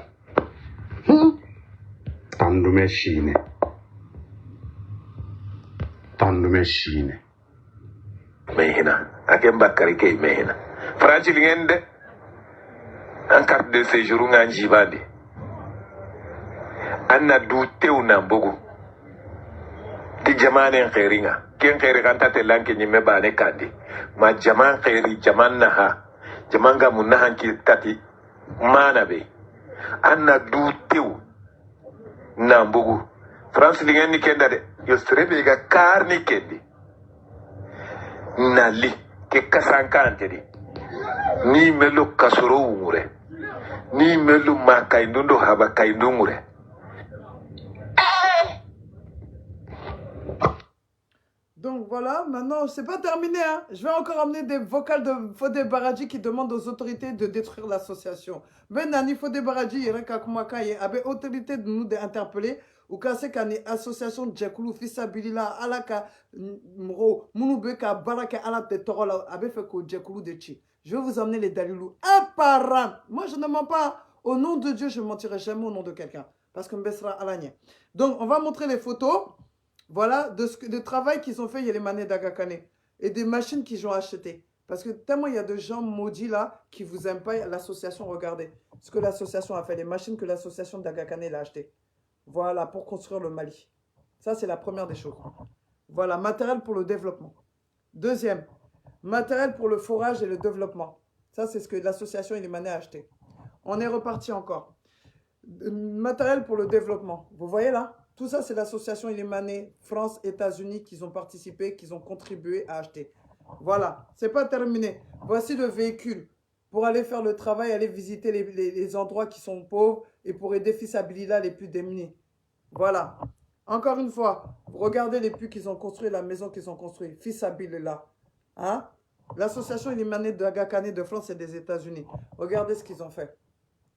tandume shine mehina akem bakari ke mehina franci lingende en carte de séjour nga njibandi anna du tew na mbogu ti jamane khairinga ken khairi kanta te lanke nyimme bane kandi ma jaman khairi jaman na ha jamanga munna hanki tati mana be anna du tew na mbogu france lingendi kenda de yo strebe ga karni kendi nali ke kasankante di ni melu kasoro umure ni melu makaindo haba kaindo mure. Donc voilà, maintenant c'est pas terminé, hein. Je vais encore amener des vocales de Fodé Baradji qui demandent aux autorités de détruire l'association. Ben Nani Fodé Baradji, il y a des autorités de nous d'interpeller. Ou kase kani association Djekoulou Fissa Bilila alaka mro munubeka baraka ala te torola abe fait ko Djekoulou de chi. Je vais vous emmener les dalilous un par un. Moi je ne mens pas. Au nom de Dieu, je ne mentirai jamais au nom de quelqu'un. Parce que m'bessera alanya. Donc on va montrer les photos. Voilà de travail qu'ils ont fait il y a les manées d'Agakane et des machines qu'ils ont achetées. Parce que tellement il y a de gens maudits là qui vous aiment pas l'association. Regardez ce que l'association a fait, les machines que l'association d'Agakane a achetées. Voilà, pour construire le Mali. Ça, c'est la première des choses. Voilà, matériel pour le développement. Deuxième, matériel pour le forage et le développement. Ça, c'est ce que l'association Ilimane a acheté. On est reparti encore. Matériel pour le développement. Vous voyez là? Tout ça, c'est l'association Ilimane, France, États-Unis, qui ont participé, qui ont contribué à acheter. Voilà, c'est pas terminé. Voici le véhicule pour aller faire le travail, aller visiter les endroits qui sont pauvres et pour aider Fils Abilila les plus démunis. Voilà. Encore une fois, regardez les puits qu'ils ont construits, la maison qu'ils ont construite. Fils Abilila. Hein? L'association Ilimane d'Agakane de France et des États-Unis. Regardez ce qu'ils ont fait.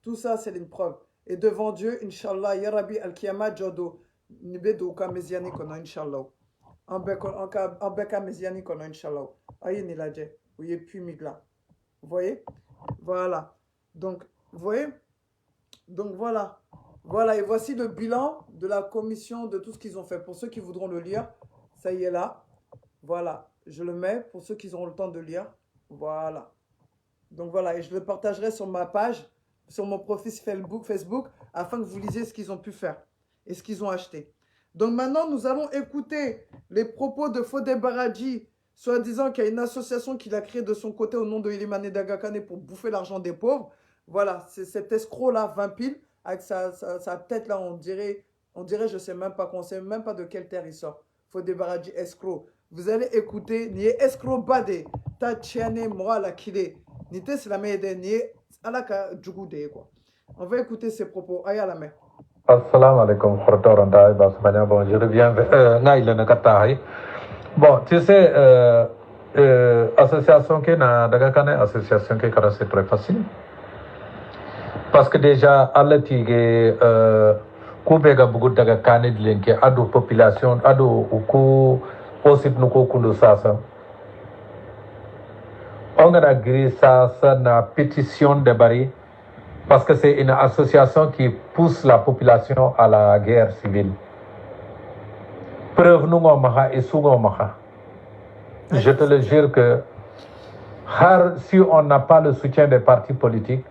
Tout ça, c'est une preuve. Et devant Dieu, Inch'Allah, Yarabi Al-Kiyama Jodo, Nibedo Kameziani Kono, Inch'Allah. En Beka Meziani Kono, Inch'Allah. Aïe Niladje. Vous voyez, puis Migla. Vous voyez? Voilà. Donc, vous voyez? Donc, voilà. Voilà, et voici le bilan de la commission de tout ce qu'ils ont fait. Pour ceux qui voudront le lire, ça y est là. Voilà. Je le mets pour ceux qui auront le temps de lire. Voilà. Donc, voilà. Et je le partagerai sur ma page, sur mon profil Facebook, afin que vous lisiez ce qu'ils ont pu faire et ce qu'ils ont acheté. Donc, maintenant, nous allons écouter les propos de Fodé Baradji, soi-disant qu'il y a une association qu'il a créée de son côté au nom de Ilimane d'Agakane pour bouffer l'argent des pauvres. Voilà, c'est cet escroc-là, 20 piles, avec sa tête là, on dirait, je ne sais même pas, qu'on ne sait même pas de quelle terre il sort. Fodé Baradji, escroc. Vous allez écouter, ni escroc bade, ta tiane, moi la kile, ni te slamede, ni alaka djugoude, quoi. On va écouter ses propos. Aïe à la main. Assalamu alaikum, bon, je reviens vers bon, tu sais, association qui n'a Dagakane, association qui c'est très facile. Parce que déjà, à l'étige, Koubega beaucoup Dagakane de l'enque, ado population, ado ou aussi nous kokundo sasa. On a gris ça na pétition de Bari. Parce que c'est une association qui pousse la population à la guerre civile. Preuve nous et je te le jure que si on n'a pas le soutien des partis politiques,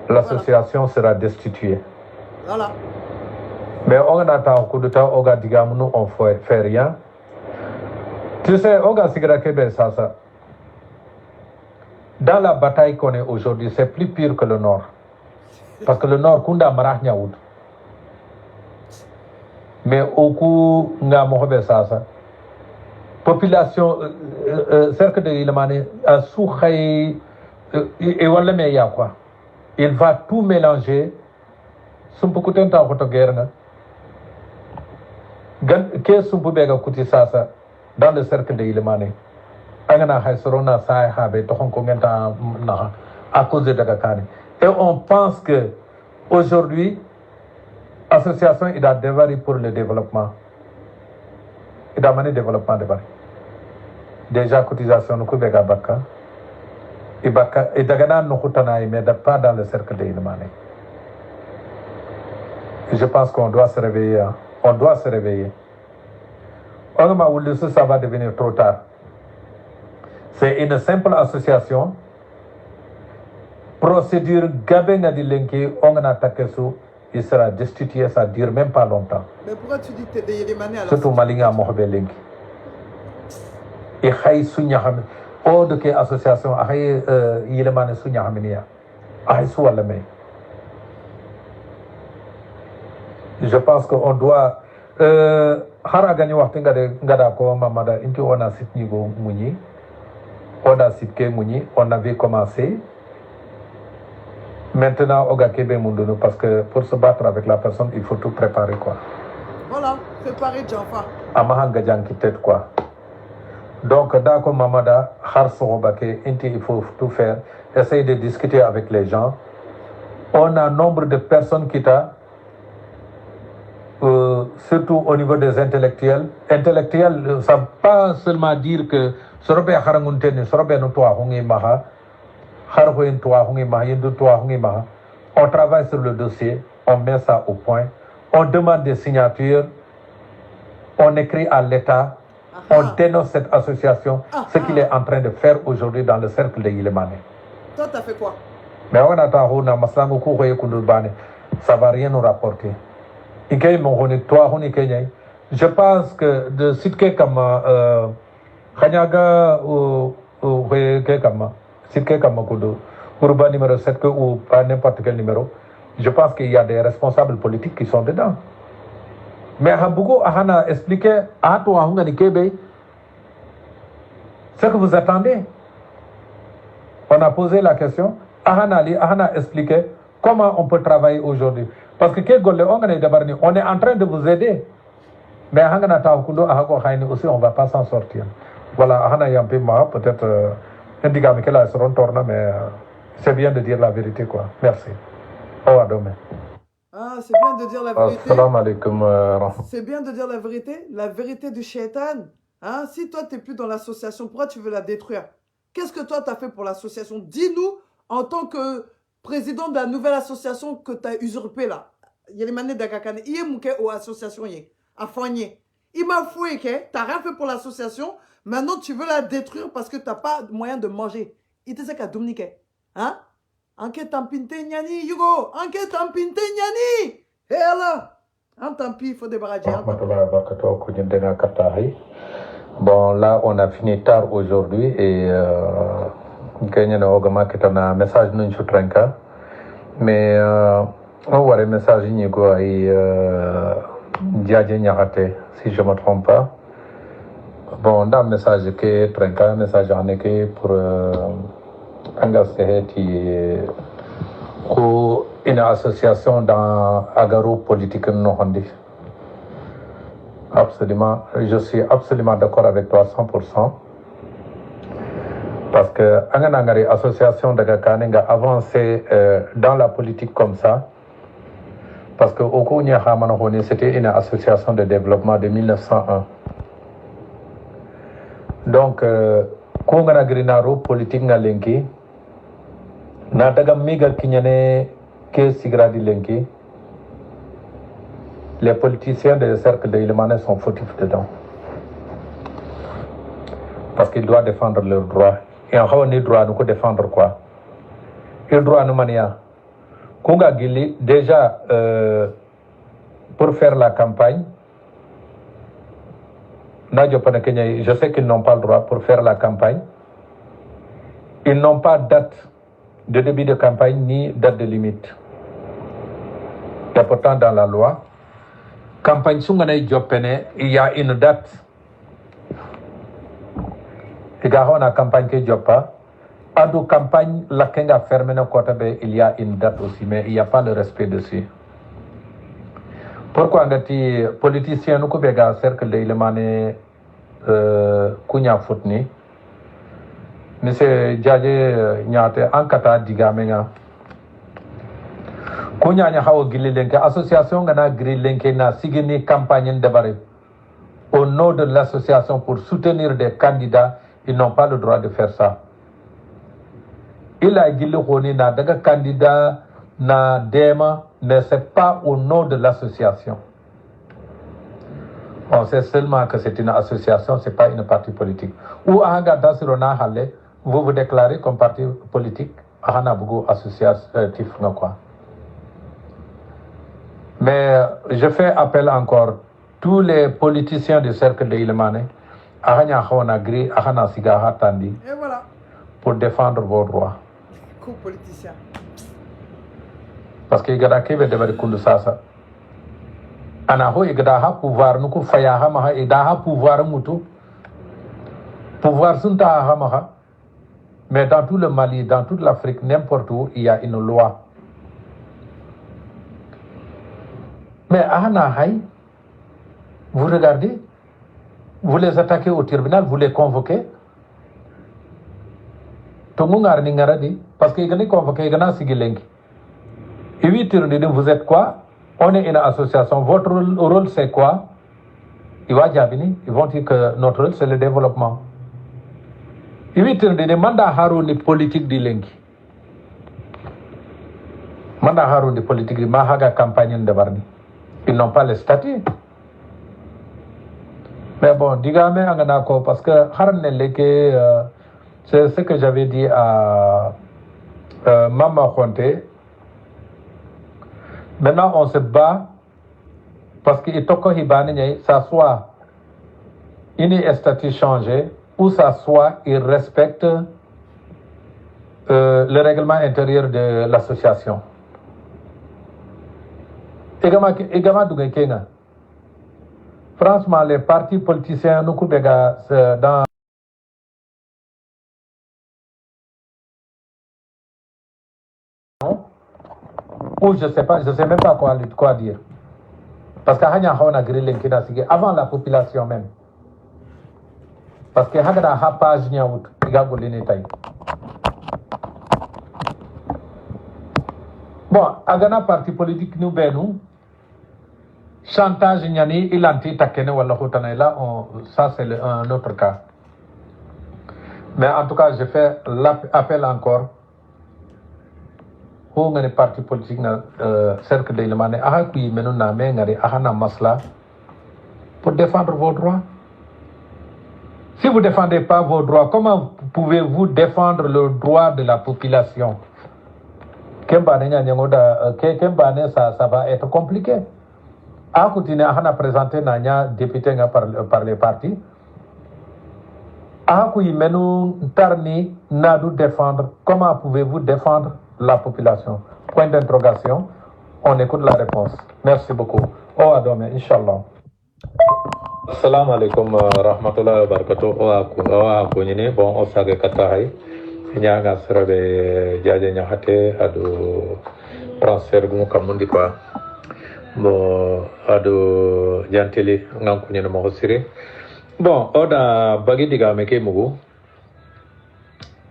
l'association sera destituée. Voilà. Mais on a un coup de temps, nous on fait rien. Tu sais, on a ça. Dans la bataille qu'on est aujourd'hui, c'est plus pire que le Nord. Parce que le Nord, Kunda Marah Nyaoud. Mais au coup, nga mohobe sasa. Population, cercle de Ilimane, a soukhaï, et wala me ya quoi. Il va tout mélanger. Sumpukuten ta koto guerre. Qu'est sumpu bega kuti sasa dans le cercle de Ilimane. Angana Haïsorona Saï Habe, Tohon Kongenta à cause de Dagakane. Et on pense que aujourd'hui, Association, il a dévari pour le développement. Il a mené développement de bari. Déjà, cotisation, nous couvre Baka. Et Dagana, nous coutana, mais pas dans le cercle de Ilmane. Je pense qu'on doit se réveiller. On doit se réveiller. On m'a voulu ça va devenir trop tard. C'est une simple association. Procédure Gabenga di Lenki, on a attaqué sous. Il sera destitué, ça ne dure même pas longtemps. Mais pourquoi tu dis que tu es des Yélémanais à la Surtout Malinga Mohbeling. Et Khaï Sunyaham, oh, de quelle association, Khaï Yélémanais Sunyahaminia. Khaï Soualamé. Je pense qu'on doit. Haragani Wachtinga de Gadako, Mamada, into on a sit niveau Mouni. On a sit Ke Mouni, on avait commencé. Maintenant, on a Kébé Mundono parce que pour se battre avec la personne, il faut tout préparer quoi. Voilà, préparer Djanfa. Amahanga Djanki tête quoi. Donc, d'accord, Mamada, Harsorobake, il faut tout faire. Essayer de discuter avec les gens. On a un nombre de personnes qui t'a, surtout au niveau des intellectuels. Intellectuels, ça ne veut pas seulement dire que Sorobe Haranguntene, Sorobe Notoa Hongi Maha. On travaille sur le dossier, on met ça au point, on demande des signatures, on écrit à l'État, on dénonce cette association, ce qu'il est en train de faire aujourd'hui dans le cercle de Yélémane. Toi, tu as fait quoi? Mais on attend, ça ne va rien nous rapporter. Je pense que de Sitke Kama, Khanyaga ou Kama, Sitke Kamakudo, Urba numéro 7 ou pas n'importe quel numéro, je pense qu'il y a des responsables politiques qui sont dedans. Mais Habougo a expliqué à toi, ce que vous attendez. On a posé la question, Ahana a expliqué comment on peut travailler aujourd'hui. Parce que on est en train de vous aider. Mais aussi, on ne va pas s'en sortir. Voilà, Ahana Yampima, peut-être. Mais c'est bien de dire la vérité, quoi. Merci. Au revoir. Ah, c'est bien de dire la vérité. Assalamu alaikum. C'est bien de dire la vérité du shaitan. Hein? Si toi, tu n'es plus dans l'association, pourquoi tu veux la détruire? Qu'est-ce que toi, tu as fait pour l'association? Dis-nous, en tant que président de la nouvelle association que tu as usurpée là. Yélémane Dagakane, il y a mouké aux associations, à Foigné. Il m'a foué, tu n'as rien fait pour l'association. Maintenant, tu veux la détruire parce que tu n'as pas moyen de manger. Il te sait qu'à Dominique. Hein? Enquête en pinte nyani, Yugo. Enquête en pinte nyani. Et là, en tant pis, il faut débarrasser. Bon, là, on a fini tard aujourd'hui et Kenya na ogama kitana message nun chutranka. Mais on voit les messages Yugo et Diadje Nyarate, si je ne me trompe pas. Bon, dans le message que Trenka, message en est pour engager une association dans Agaro politique non handi. Absolument, je suis absolument d'accord avec toi 100%. Parce que Anganangari association de Gakane a avancé dans la politique comme ça. Parce que Okunya Hamanahoni, c'était une association de développement de 1901. Donc, Kongana Grinaro, politique na lenki, na daga miga kinyane ke sigradi lenki, les politiciens des cercles de Yélémane sont fautifs dedans. Parce qu'ils doivent défendre leurs droits. Et en fait, droit nous défendre quoi? Le droit nous mania. Konga Gili, déjà, pour faire la campagne, je sais qu'ils n'ont pas le droit pour faire la campagne. Ils n'ont pas de date de début de campagne ni date de limite. Et pourtant, dans la loi, campagne Sungane Diopene, il y a une date. Et quand on a campagne que Diopa, à la campagne, la Kenga fermé dans Kotabe, il y a une date aussi, mais il n'y a pas le respect dessus. Pourquoi les politiciens nous coupent à cercle de Yélémane Kounya Foutni? Monsieur Djadje Nyate Ankata Digamenga. kunyanya hawo gili lenke association ngana gri lenke na sigini campagne de bare au nom de l'association pour soutenir des candidats, ils n'ont pas le droit de faire ça. Il a gili khoni na daga candidat na dema, mais c'est pas au nom de l'association. On sait seulement que c'est une association, c'est pas une parti politique. Ou ahanga dasirona hale, vous vous déclarez comme parti politique, ahana bugu associatif quoi. Mais je fais appel encore tous les politiciens du cercle de Ilemane, ahanya khona gri, ahana sigaha tandi. Et voilà. Pour défendre vos droits. Co-politicien. Parce que igada kebe de bari kundu sasa. Ana ho igada ha pouvoir nuku fayaha maha igada ha pouvoir mutu. Pouvoir sunta ha maha. Mais dans tout le Mali, dans toute l'Afrique, n'importe où, il y a une loi. Mais ahana hay, vous regardez, vous les attaquez au tribunal, vous les convoquez. Tongungar ni ngaradi, parce que igani convoqué, igana sigilengi. Et oui, vous êtes quoi? On est une association. Votre rôle, c'est quoi? Ils vont dire que notre rôle, c'est le développement. Et oui, manda haru ni politique di lengi. Manda haru ni politique di mahaga campagne de barni. Ils n'ont pas le statut. Mais bon, digame anganako, parce que harne leke, c'est ce que j'avais dit à Mama Khonte. Maintenant, on se bat parce qu'il toko hibane ça soit une statut changé ou ça soit il respecte le règlement intérieur de l'association. Également, franchement, les partis politiciens nous coupent dans ou je sais même pas quoi dire. Parce que avant la population même. Parce que hagada ha page nyawut igagolini tay. Bon, agana parti politique nous benu chantage nyani ilanti takene wala hotana là ça c'est un autre cas. Mais en tout cas, je fais l'appel encore pour les partis politiques na cercle de Ilemane aha kuyi menu na me ngari aha na masla pour défendre vos droits. Si vous ne défendez pas vos droits, comment pouvez-vous défendre le droit de la population? Ça va être compliqué. A continué à présenter Nanya député par les partis. A tarni nadu défendre. Comment pouvez-vous défendre la population? Point d'interrogation. On écoute la réponse. Merci beaucoup. Oh Adome, Inch'Allah. Assalamu alaikum rahmatullahi wa barakatuh. Oa kunyini bon osage katahay. Nyanga serabe jaje nyahate adu transfer gumu kamundi kwa. Bon adu jantili ngam kunyini mo siri. Bon oda bagi diga meke mugu.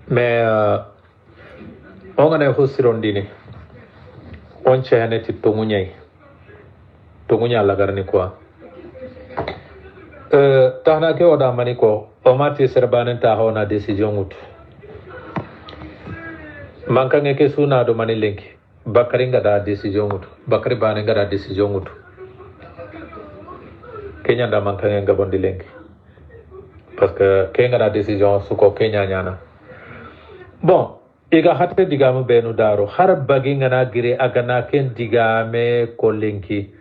Mais on a hosirondini. On chehane ti tongunyai. Tongunya lagarni kwa. Tahna ke oda maniko omati serbanen ta hona décision ut mankange ke suna do mani link bakari ngada décision ut bakari bane ngada décision ut kenya da mankange ngabondi link parce que ke ngada décision suko kenya nyana bon iga hatte digame benu daro har bagi ngana gire agana ken digame ko linki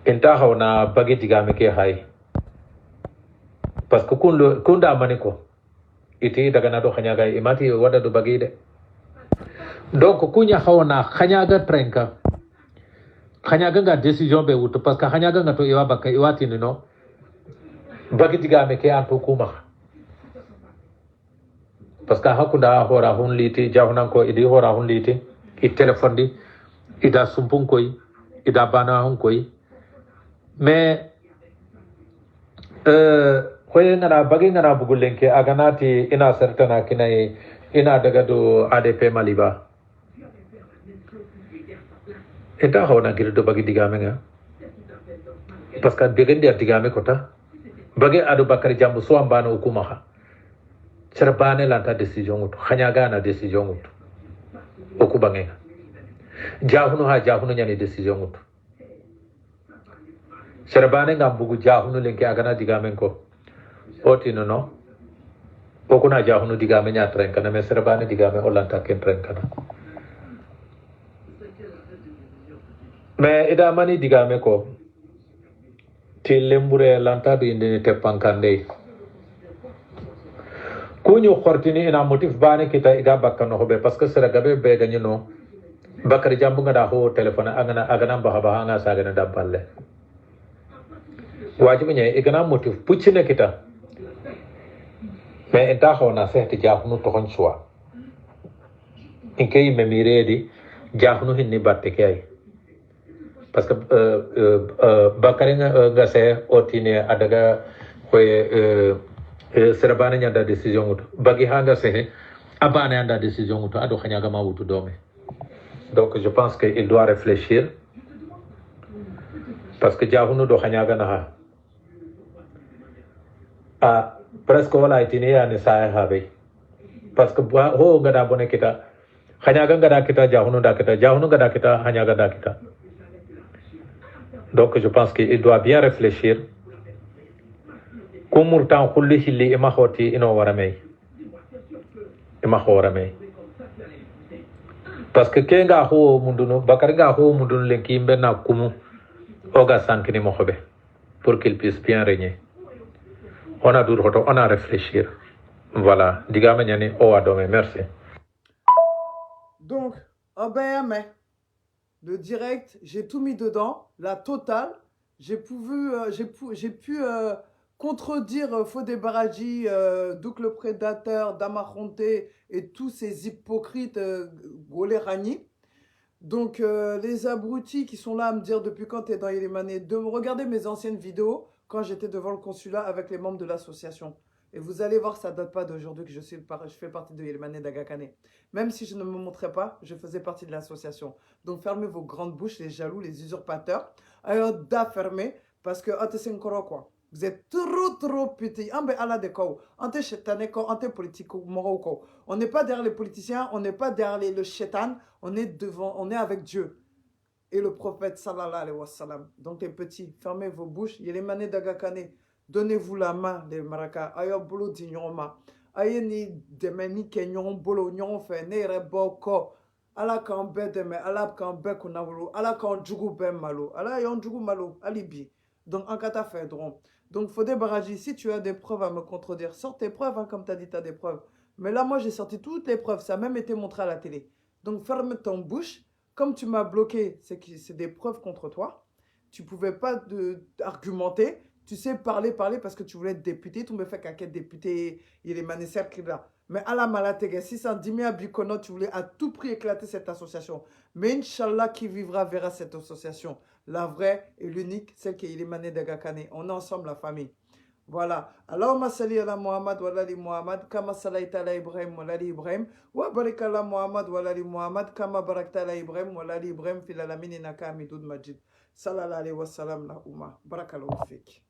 inta hauna bagi digame ke hay parce que kunda maniko iti daga na do khanyaga imati wada do bagi de donc kunya hauna khanyaga trenka khanyaga ga décision be wuto parce que khanyaga ngato iwa bakka iwati no bagi digame ke anto kuma parce que hakunda hora hun liti jahuna ko idi hora hun liti i téléphone di ida sumpun koy ida bana hun koy mais koye ngana bagi ngana bugulenke aganati ina certana kinai ina daga do ADP Maliba Eta hawana girdo bagi digame nga. Parce que begendi digame kota. Bagi adu bakari jambu so ambana ukumaha. Cerbane lanta décision ngutu. Khanyaga na décision ngutu. Okubange. Jahunu ha jahunu nyani décision ngutu. Cerbane ngambugu jahunu lenki agana digame ko. Oti no. Okuna jahunu digame nya trenkana me cerbane digame olanta ken trenkana. Mais ida mani digame ko ti lembure lanta do inde te pankande kunyu khortini ina motif bane kita iga bakkano hobe parce que sera gabe be ganyino bakari jambu ngada ho telephone agana bahaba anga sagana daballe wajibi nyai igana motif puccine kita mais enta khona sehti jahunu to khon choix inkay memiredi jahunu hinni batte kay parce que bakari nga se otine adaga koye serebane nyanda décision ngutu bagi hanga se abane anda décision ngutu ado khanyaga ma wutu dome. Donc je pense qu'il doit réfléchir parce que jahunu do khanyaga na ha presque wala itine ya ne sa habe parce que ho ngada bone kita khanyaga ngada kita jahunu ngada kita khanyaga da kita. Donc je pense qu'il doit bien réfléchir. Kumurtan kulli hilli ima khoti ino waramei. Ima khoramei. Parce que kenga ho mundunu bakari ga ho mundunu lenki mbena kumu oga sankini mohobe pour qu'il puisse bien régner. On a dur hoto, on a réfléchir. Voilà, digame nyani o adome, merci. Donc, le direct, j'ai tout mis dedans, la totale. J'ai pu contredire Fodé Baraji, Douk le Prédateur, Damaronte et tous ces hypocrites Golé Rani. Donc, les abrutis qui sont là à me dire depuis quand tu es dans Yélémané, de me regarder mes anciennes vidéos quand j'étais devant le consulat avec les membres de l'association. Et vous allez voir, ça ne date pas d'aujourd'hui que je fais partie de Yélémané d'Agakane. Même si je ne me montrais pas, je faisais partie de l'association. Donc fermez vos grandes bouches, les jaloux, les usurpateurs. Alors, fermez, parce que quoi. Vous êtes trop petits. On n'est pas derrière les politiciens, on n'est pas derrière le chétan, on est avec Dieu. Et le prophète sallallahu alayhi wa sallam. Donc les petits, fermez vos bouches. Yélémané d'Agakane. Donnez-vous la main, les maraka. Ayo bolo di nyoma. Aye ni demeni ke nyon bolo nyon fe ne reboko. Ala kan be deme, ala kan be kunawulu, ala kan djugu be malo, ala yon djugu malo, alibi. Donc en kata fait dron. Donc Fodé Baraji, si tu as des preuves à me contredire, sors tes preuves, hein, comme tu as dit, tu as des preuves. Mais là, moi, j'ai sorti toutes les preuves. Ça a même été montré à la télé. Donc ferme ton bouche. Comme tu m'as bloqué, c'est des preuves contre toi. Tu ne pouvais pas argumenter. Tu sais parler parce que tu voulais être député. Tu me fais qu'un député, il est manécère qui là. Mais à la malatege, si ça dit à Bikono, tu voulais à tout prix éclater cette association. Mais Inch'Allah, qui vivra verra cette association. La vraie et l'unique, celle qui est Yélémané d'Agakane. On est ensemble, la famille. Voilà. Allahumma salli ala Muhammad wa ali Muhammad kama salaita ala Ibrahim wa ali Ibrahim wa barik ala Muhammad wa ali Muhammad kama barakta ala Ibrahim wa ali Ibrahim fil alamin innaka Hamidun Majid. Sallallahu alayhi wa sallam la umma. Barakallahu fik.